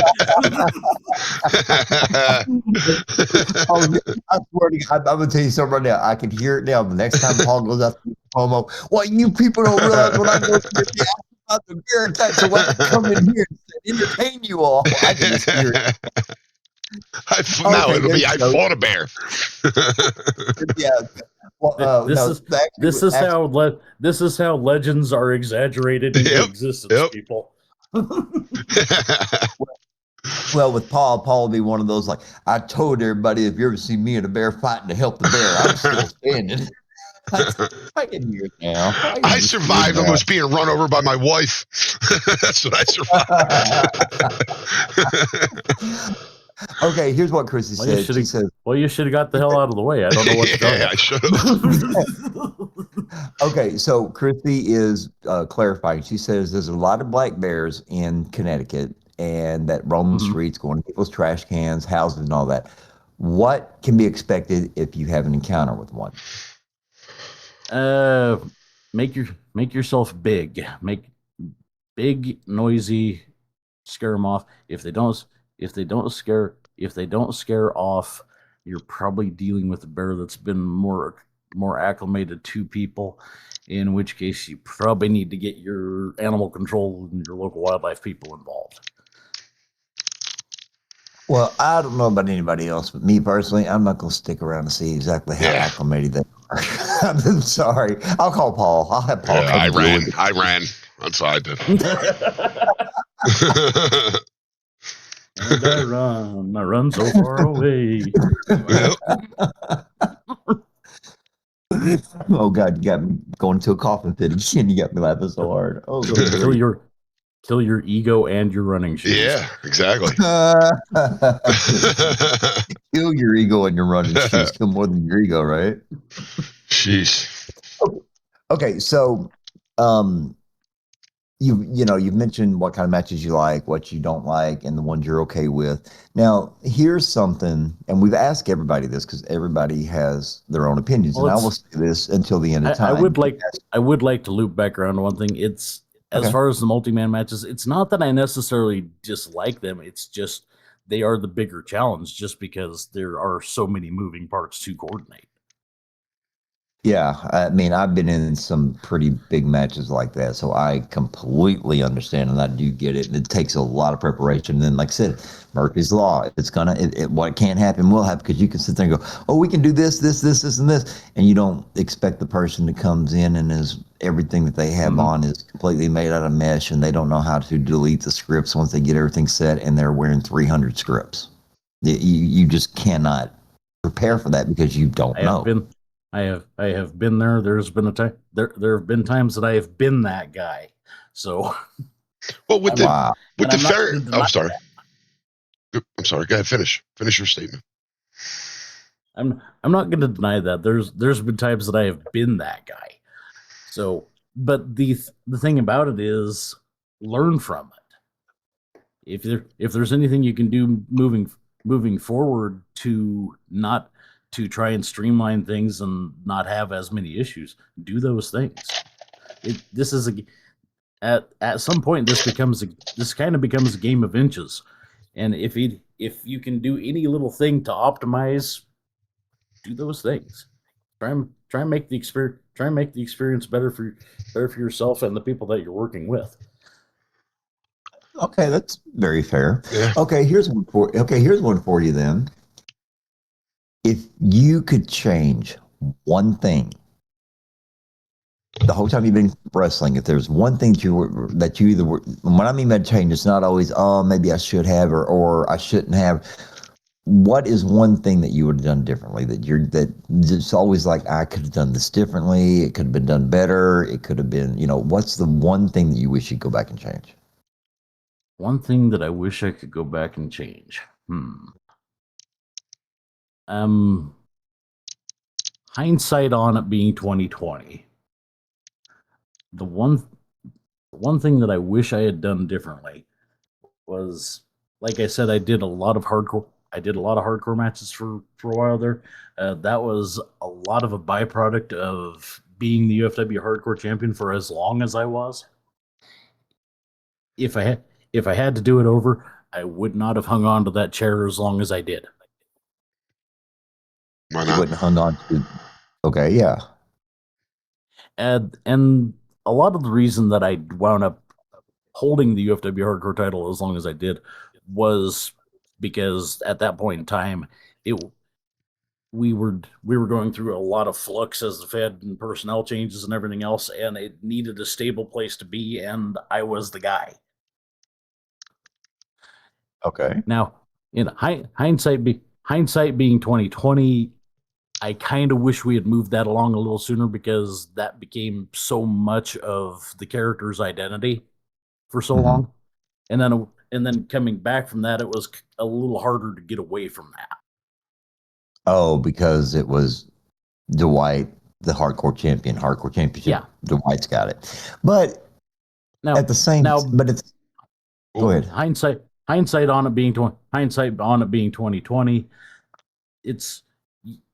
I swear to God, I'm gonna tell you something right now. I can hear it now. The next time Paul goes out to the promo, what you people don't realize when I go to the about the bear attack, so I come in here and entertain you all. I can just hear it. Now Okay, it'll there be you I go. fought a bear. Yeah. Well, This no, is this is how legends are exaggerated into Yep. existence, Yep. people. well, with Paul will be one of those like, I told everybody if you ever see me and a bear fighting to help the bear, I'm still standing. I can hear it now. I can I just hear it survived now. almost being run over by my wife. That's what I survived. Okay, here's what Chrissy Well, you said. should She have. says, Well, you should have got the hell out of the way. I don't know what to tell Yeah, I should have. you. okay, so Chrissy is clarifying. She says there's a lot of black bears in Connecticut and that roam the Mhm. streets, going to people's trash cans, houses, and all that. What can be expected if you have an encounter with one? Uh, make yourself big. Make big, noisy, scare them off. If they don't scare off, you're probably dealing with a bear that's been more acclimated to people. In which case, you probably need to get your animal control and your local wildlife people involved. Well, I don't know about anybody else, but me personally, I'm not going to stick around to see exactly how Yeah. acclimated they are. I'm sorry. I'll call Paul. I'll have Paul Yeah, come deal with it. I ran. That's what I did. And I run so far away. Yep. Oh God, you got me going to a coffin pit again. You got me laughing so hard. Oh, good Kill grief. your ego and your running shoes. Yeah, exactly. Kill your ego and your running shoes. Kill more than your ego, right? Sheesh. Okay, so um, you've mentioned what kind of matches you like, what you don't like, and the ones you're okay with. Now, here's something, and we've asked everybody this because everybody has their own opinions, Well, and I will say this until the end of I time. would like to loop back around to one thing. It's as Okay. far as the multi-man matches, it's not that I necessarily dislike them. It's just they are the bigger challenge just because there are so many moving parts to coordinate. Yeah, I mean, I've been in some pretty big matches like that, so I completely understand, and I do get it. And it takes a lot of preparation. And then, like I said, Murphy's Law. If it's gonna, what can't happen will happen because you can sit there and go, "Oh, we can do this, this, this, this, and this," and you don't expect the person that comes in and is everything that they have on is completely made out of mesh, and they don't know how to delete the scripts once they get everything set, and they're wearing 300 scripts. You just cannot prepare for that because you don't know. I have been there. There's been a time there have been times that I have been that guy. So Well, with Wow. the fair, I'm sorry. that. I'm sorry. Go ahead. Finish your statement. I'm not going to deny that there's been times that I have been that guy. So, but the thing about it is learn from it. If there's anything you can do moving forward to try and streamline things and not have as many issues, do those things. This is at some point this kind of becomes a game of inches, and if you can do any little thing to optimize, do those things. Try and make the experience better for yourself and the people that you're working with. Okay, that's very fair. Yeah. Okay, here's one for you then. If you could change one thing the whole time you've been wrestling, if there's one thing that you either were, when I mean by change, it's not always, oh, maybe I should have or I shouldn't have. What is one thing that you would have done differently that it's always like, I could have done this differently, it could have been done better, it could have been, what's the one thing that you wish you'd go back and change? One thing that I wish I could go back and change. Hindsight on it being 2020. The one thing that I wish I had done differently was, like I said, I did a lot of hardcore matches for a while there. That was a lot of a byproduct of being the UFW hardcore champion for as long as I was. If I had to do it over, I would not have hung on to that chair as long as I did. Why You not? wouldn't have hung on to. Okay, yeah. And a lot of the reason that I wound up holding the UFW hardcore title as long as I did was because at that point in time, it we were going through a lot of flux as the Fed and personnel changes and everything else, and it needed a stable place to be, and I was the guy. Okay. Now, in hindsight being 2020, I kind of wish we had moved that along a little sooner because that became so much of the character's identity for so long, and then coming back from that, it was a little harder to get away from that. Oh, because it was Dwight, the hardcore championship. Yeah. Dwight's got it. But Now, at the same, but it's go ahead. Hindsight on it being 2020, it's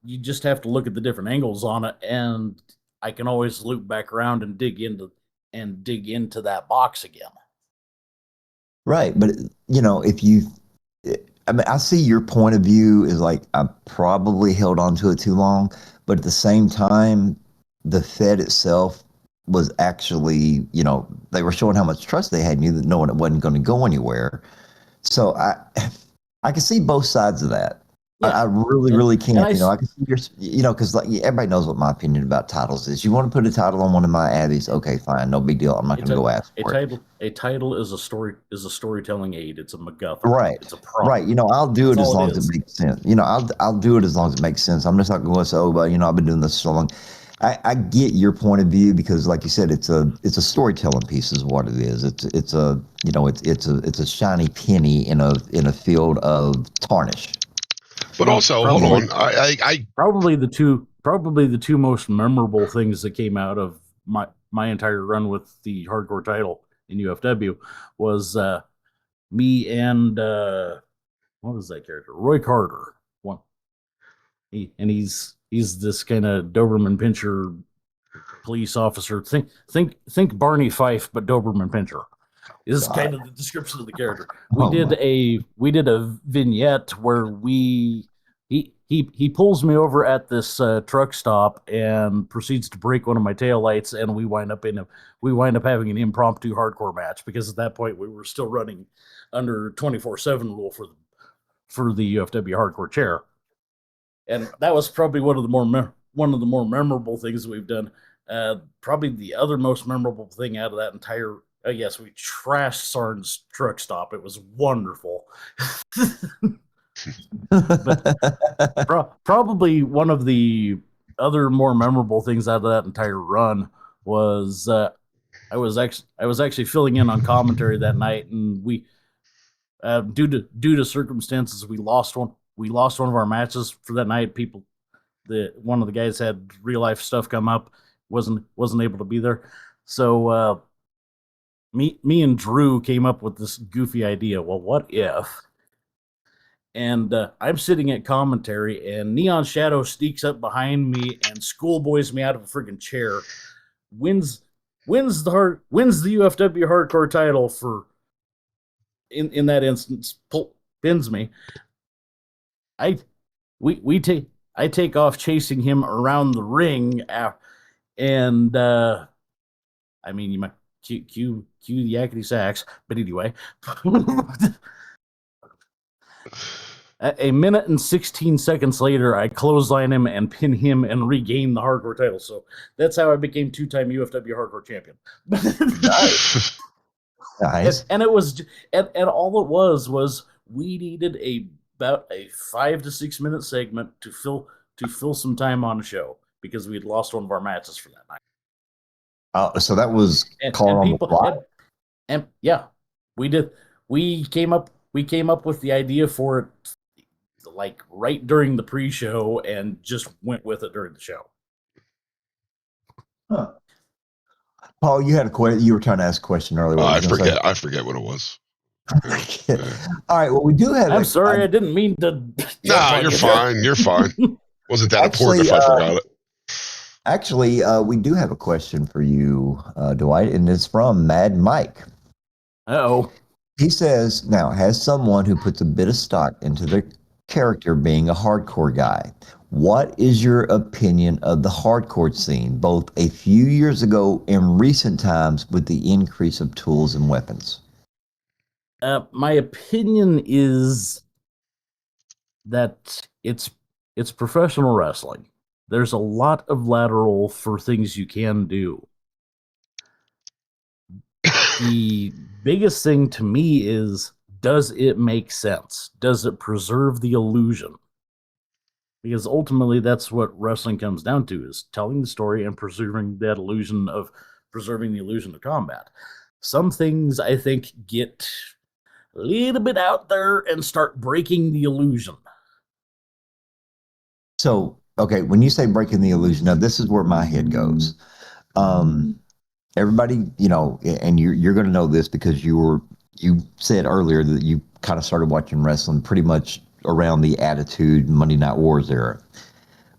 you just have to look at the different angles on it, and I can always loop back around and dig into that box again. Right, but if you, I mean, I see your point of view is like I probably held on to it too long, but at the same time, the Fed itself was actually, they were showing how much trust they had in you, that knowing it wasn't going to go anywhere. So I can see both sides of that. Yeah. I really can. I can see your, because like everybody knows what my opinion about titles is. You want to put a title on one of my abbeys, okay, fine, no big deal. I'm not going to go ask for it. A title is a storytelling aid. It's a MacGuffin. Right. It's a prompt. Right. I'll do it as long as it makes sense. I'll do it as long as it makes sense. I'm just not going to say, oh, but I've been doing this so long. I get your point of view because, like you said, it's a storytelling piece, is what it is. It's a shiny penny in a field of tarnish. But also, hold on, I probably the two most memorable things that came out of my entire run with the hardcore title in UFW was me and what was that character? Roy Carter. One. He's this kind of Doberman Pinscher police officer. Think Barney Fife, but Doberman Pinscher is kind of the description of the character. We did a vignette where he pulls me over at this truck stop and proceeds to break one of my taillights, and we wind up having an impromptu hardcore match because at that point we were still running under 24/7 rule for the UFW hardcore chair. And that was probably one of the more memorable things that we've done. Probably the other most memorable thing out of that entire yes, we trashed Sarn's truck stop. It was wonderful. But probably one of the other more memorable things out of that entire run was I was actually filling in on commentary that night, and we due to circumstances we lost one of our matches for that night. One of the guys had real life stuff come up, wasn't able to be there, so me and Drew came up with this goofy idea. Well, what if? And I'm sitting at commentary, and Neon Shadow sneaks up behind me and schoolboys me out of a friggin' chair, wins the UFW hardcore title for in that instance, pins me. I take off chasing him around the ring, and I mean, you might cue the yakety sax, but anyway. A minute and 16 seconds later, I clothesline him and pin him and regain the hardcore title. So that's how I became 2-time UFW hardcore champion. Nice. And it was, and all it was we needed about a 5 to 6 minute segment to fill some time on the show because we had lost one of our matches for that night. So that was called on the fly. And yeah, we did. We came up with the idea for it like right during the pre-show and just went with it during the show. Huh. Paul, you had a question. You were trying to ask a question earlier. I forget what it was. All right. Well, we do have. I'm sorry, I didn't mean to. No, you're fine. You're fine. Wasn't that important if I forgot it? Actually, we do have a question for you, Dwight, and it's from Mad Mike. Uh-oh. He says, now, has someone who puts a bit of stock into their character being a hardcore guy, what is your opinion of the hardcore scene, both a few years ago and recent times with the increase of tools and weapons? My opinion is that it's professional wrestling. There's a lot of lateral for things you can do. The biggest thing to me is, does it make sense? Does it preserve the illusion? Because ultimately that's what wrestling comes down to, is telling the story and preserving the illusion of combat. Some things I think get a little bit out there and start breaking the illusion. So, okay, when you say breaking the illusion, now this is where my head goes. Everybody, and you're going to know this because you said earlier that you kind of started watching wrestling pretty much around the Attitude Monday Night Wars era.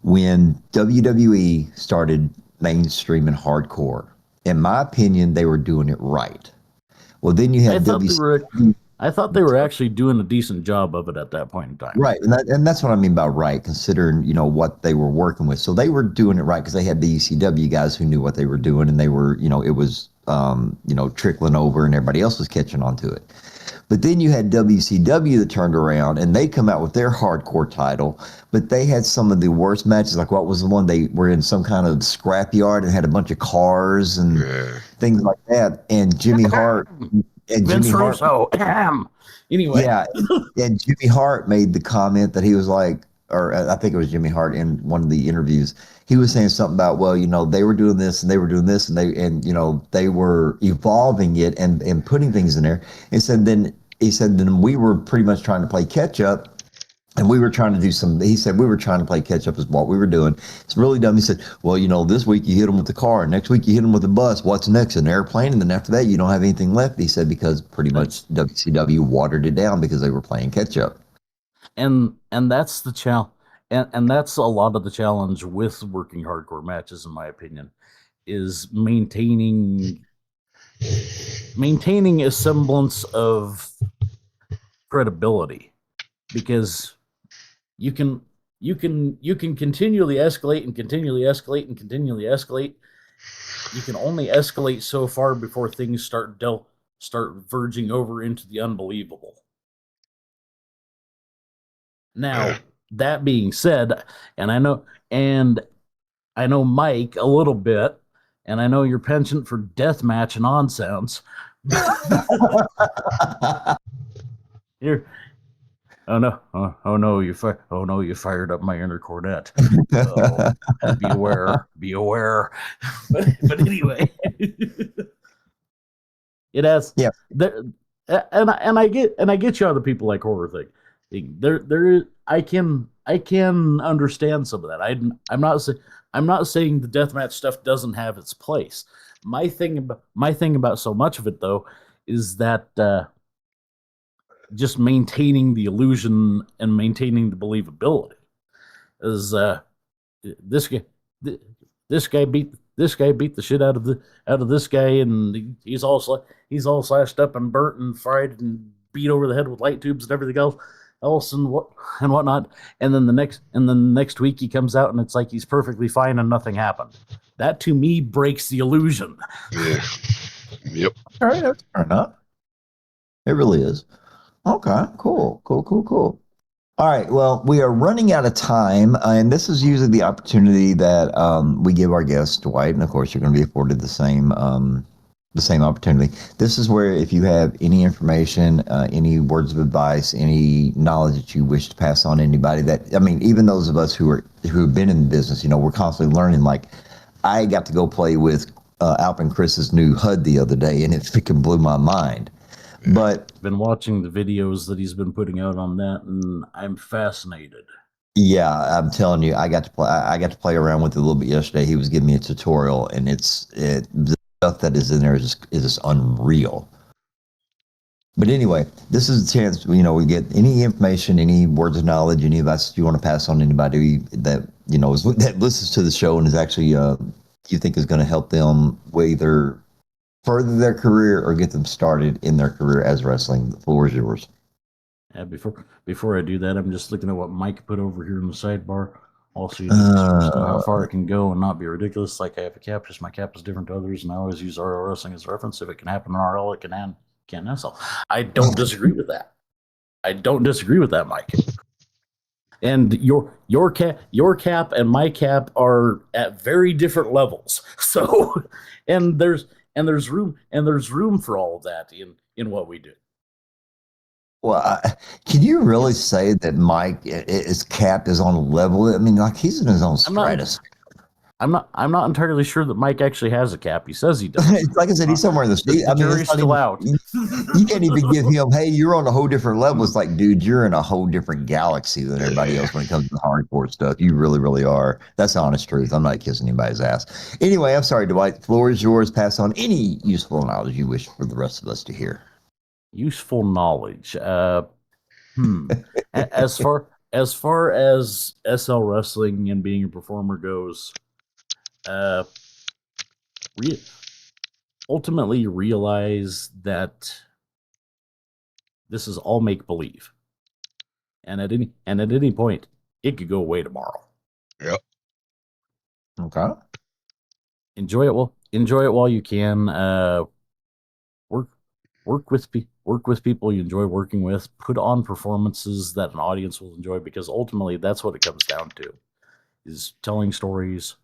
When WWE started mainstream and hardcore, in my opinion, they were doing it right. Well, then you had WCW. I thought they were actually doing a decent job of it at that point in time. Right, and that's what I mean by right, considering what they were working with. So they were doing it right because they had the ECW guys who knew what they were doing, and they were, it was, trickling over, and everybody else was catching on to it. But then you had WCW that turned around, and they come out with their hardcore title, but they had some of the worst matches. Like, what was the one? They were in some kind of scrapyard and had a bunch of cars and things like that. And Jimmy Hart Vince Russo. Anyway. Yeah. And Jimmy Hart made the comment that he was like, or I think it was Jimmy Hart in one of the interviews. He was saying something about, well, they were doing this and they were doing this and they were evolving it and putting things in there. He said then we were pretty much trying to play catch up. And we were trying to do he said we were trying to play catch up is what we were doing. It's really dumb. He said, well, this week you hit them with the car, and next week you hit them with a bus. What's next? An airplane. And then after that, you don't have anything left. He said, because pretty much WCW watered it down because they were playing catch up. And that's the challenge. And that's a lot of the challenge with working hardcore matches, in my opinion, is maintaining a semblance of credibility, because you can continually escalate and continually escalate and continually escalate. You can only escalate so far before things start verging over into the unbelievable. Now, that being said, and I know Mike a little bit, and I know your penchant for deathmatch nonsense. Here. Oh no! You fired up my inner cornet. Be aware. But anyway, it has. Yeah. And I get you on the people like horror thing. I can understand some of that. I'm not saying the deathmatch stuff doesn't have its place. My thing about so much of it, though, is that just maintaining the illusion and maintaining the believability. Is this guy beat the shit out of this guy, and he's all slashed up and burnt and fried and beat over the head with light tubes and everything else and whatnot. And then the next week he comes out and it's like he's perfectly fine and nothing happened. That to me breaks the illusion. Yeah. Yep. All right, that's fair enough. It really is. Okay, cool. All right, well, we are running out of time, and this is usually the opportunity that we give our guests, Dwight, and of course you're going to be afforded the same opportunity. This is where, if you have any information, any words of advice, any knowledge that you wish to pass on to anybody, even those of us who have been in the business, we're constantly learning. Like, I got to go play with Alp and Chris's new HUD the other day, and it freaking blew my mind. But been watching the videos that he's been putting out on that, and I'm fascinated. Yeah, I'm telling you, I got to play around with it a little bit yesterday. He was giving me a tutorial, and the stuff that is in there is just unreal. But anyway, this is a chance, we get any information, any words of knowledge, any advice that you want to pass on to anybody that that listens to the show and is actually you think is going to help them either further their career or get them started in their career as wrestling. The floor is yours. Yeah, before I do that, I'm just looking at what Mike put over here in the sidebar. Also, how far it can go and not be ridiculous. Like, I have a cap, just my cap is different to others, and I always use RL wrestling as a reference. If it can happen in RL, it can't SL. I don't disagree with that. Mike. and your cap and my cap are at very different levels. So, and there's room for all of that in what we do. Well, can you really say that Mike is cap is on a level? I mean, like he's in his own stratosphere. I'm not entirely sure that Mike actually has a cap. He says he does. Like I said, he's somewhere in the street. The jury's still out. You can't even give him, hey, you're on a whole different level. It's like, dude, you're in a whole different galaxy than everybody else when it comes to the hardcore stuff. You really, really are. That's the honest truth. I'm not kissing anybody's ass. Anyway, I'm sorry, Dwight. The floor is yours. Pass on any useful knowledge you wish for the rest of us to hear. Useful knowledge. As far as SL wrestling and being a performer goes, ultimately realize that this is all make believe, and at any point it could go away tomorrow. Yep. Okay. Enjoy it while you can. Work with people you enjoy working with. Put on performances that an audience will enjoy, because ultimately that's what it comes down to: is telling stories,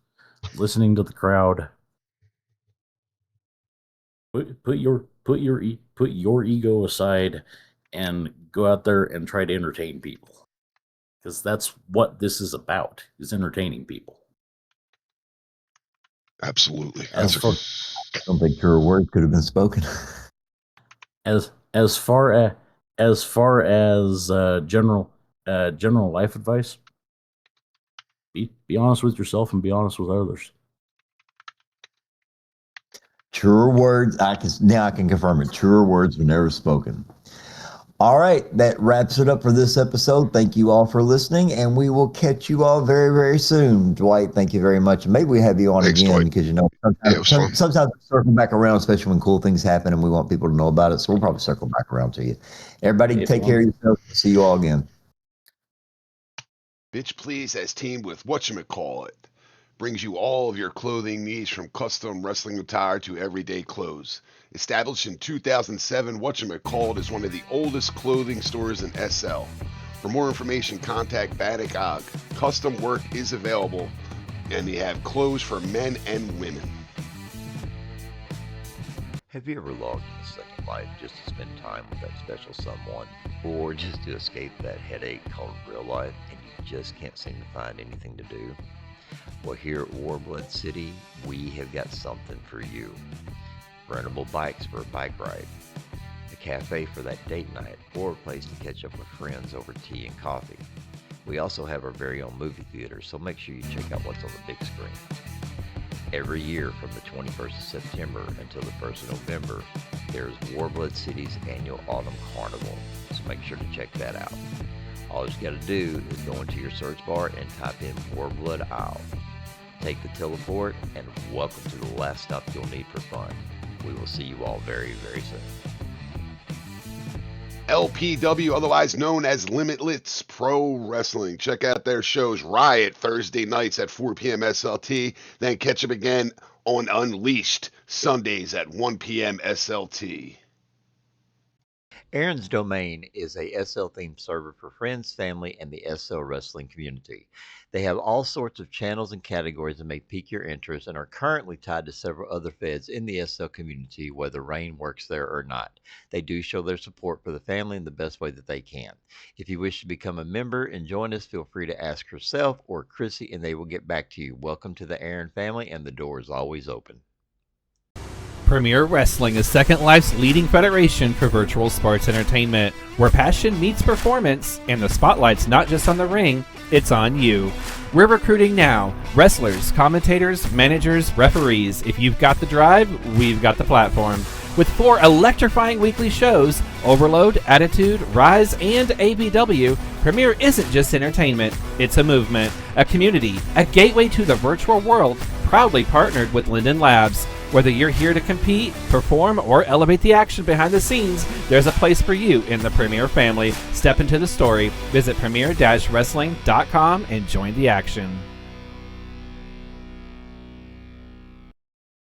listening to the crowd. Put your ego aside and go out there and try to entertain people, because that's what this is about: is entertaining people. Absolutely. I don't think truer words could have been spoken. As far as general life advice, be honest with yourself and be honest with others. Truer words, I can confirm it. Truer words were never spoken. All right, that wraps it up for this episode. Thank you all for listening, and we will catch you all very, very soon. Dwight, thank you very much. Maybe we have you on again, because sometimes we circle back around, especially when cool things happen and we want people to know about it. So we'll probably circle back around to you. Everybody, take care of yourself. See you all again. Bitch Please has teamed with whatchamacallit. Brings you all of your clothing needs, from custom wrestling attire to everyday clothes. Established in 2007, whatchamacallit is one of the oldest clothing stores in SL. For more information, contact Baddock Og. Custom work is available, and they have clothes for men and women. Have you ever logged in a Second Life just to spend time with that special someone, or just to escape that headache called real life, and you just can't seem to find anything to do? Well, here at Warblood City, we have got something for you. Rentable bikes for a bike ride, a cafe for that date night, or a place to catch up with friends over tea and coffee. We also have our very own movie theater, so make sure you check out what's on the big screen. Every year from the 21st of September until the 1st of November, there's Warblood City's annual Autumn Carnival, so make sure to check that out. All you got to do is go into your search bar and type in Warblood Isle. Take the teleport, and welcome to the last stop you'll need for fun. We will see you all very, very soon. LPW, otherwise known as Limitless Pro Wrestling. Check out their shows: Riot Thursday nights at 4 p.m. SLT, then catch them again on Unleashed Sundays at 1 p.m. SLT. Aaron's Domain is a SL-themed server for friends, family, and the SL wrestling community. They have all sorts of channels and categories that may pique your interest, and are currently tied to several other feds in the SL community, whether Rain works there or not. They do show their support for the family in the best way that they can. If you wish to become a member and join us, feel free to ask herself or Chrissy, and they will get back to you. Welcome to the Aaron family, and the door is always open. Premier Wrestling is Second Life's leading federation for virtual sports entertainment, where passion meets performance, and the spotlight's not just on the ring, it's on you. We're recruiting now. Wrestlers, commentators, managers, referees. If you've got the drive, we've got the platform. With 4 electrifying weekly shows, Overload, Attitude, Rise, and ABW, Premier isn't just entertainment, it's a movement, a community, a gateway to the virtual world, proudly partnered with Linden Labs. Whether you're here to compete, perform, or elevate the action behind the scenes, there's a place for you in the Premier family. Step into the story. Visit premier-wrestling.com and join the action.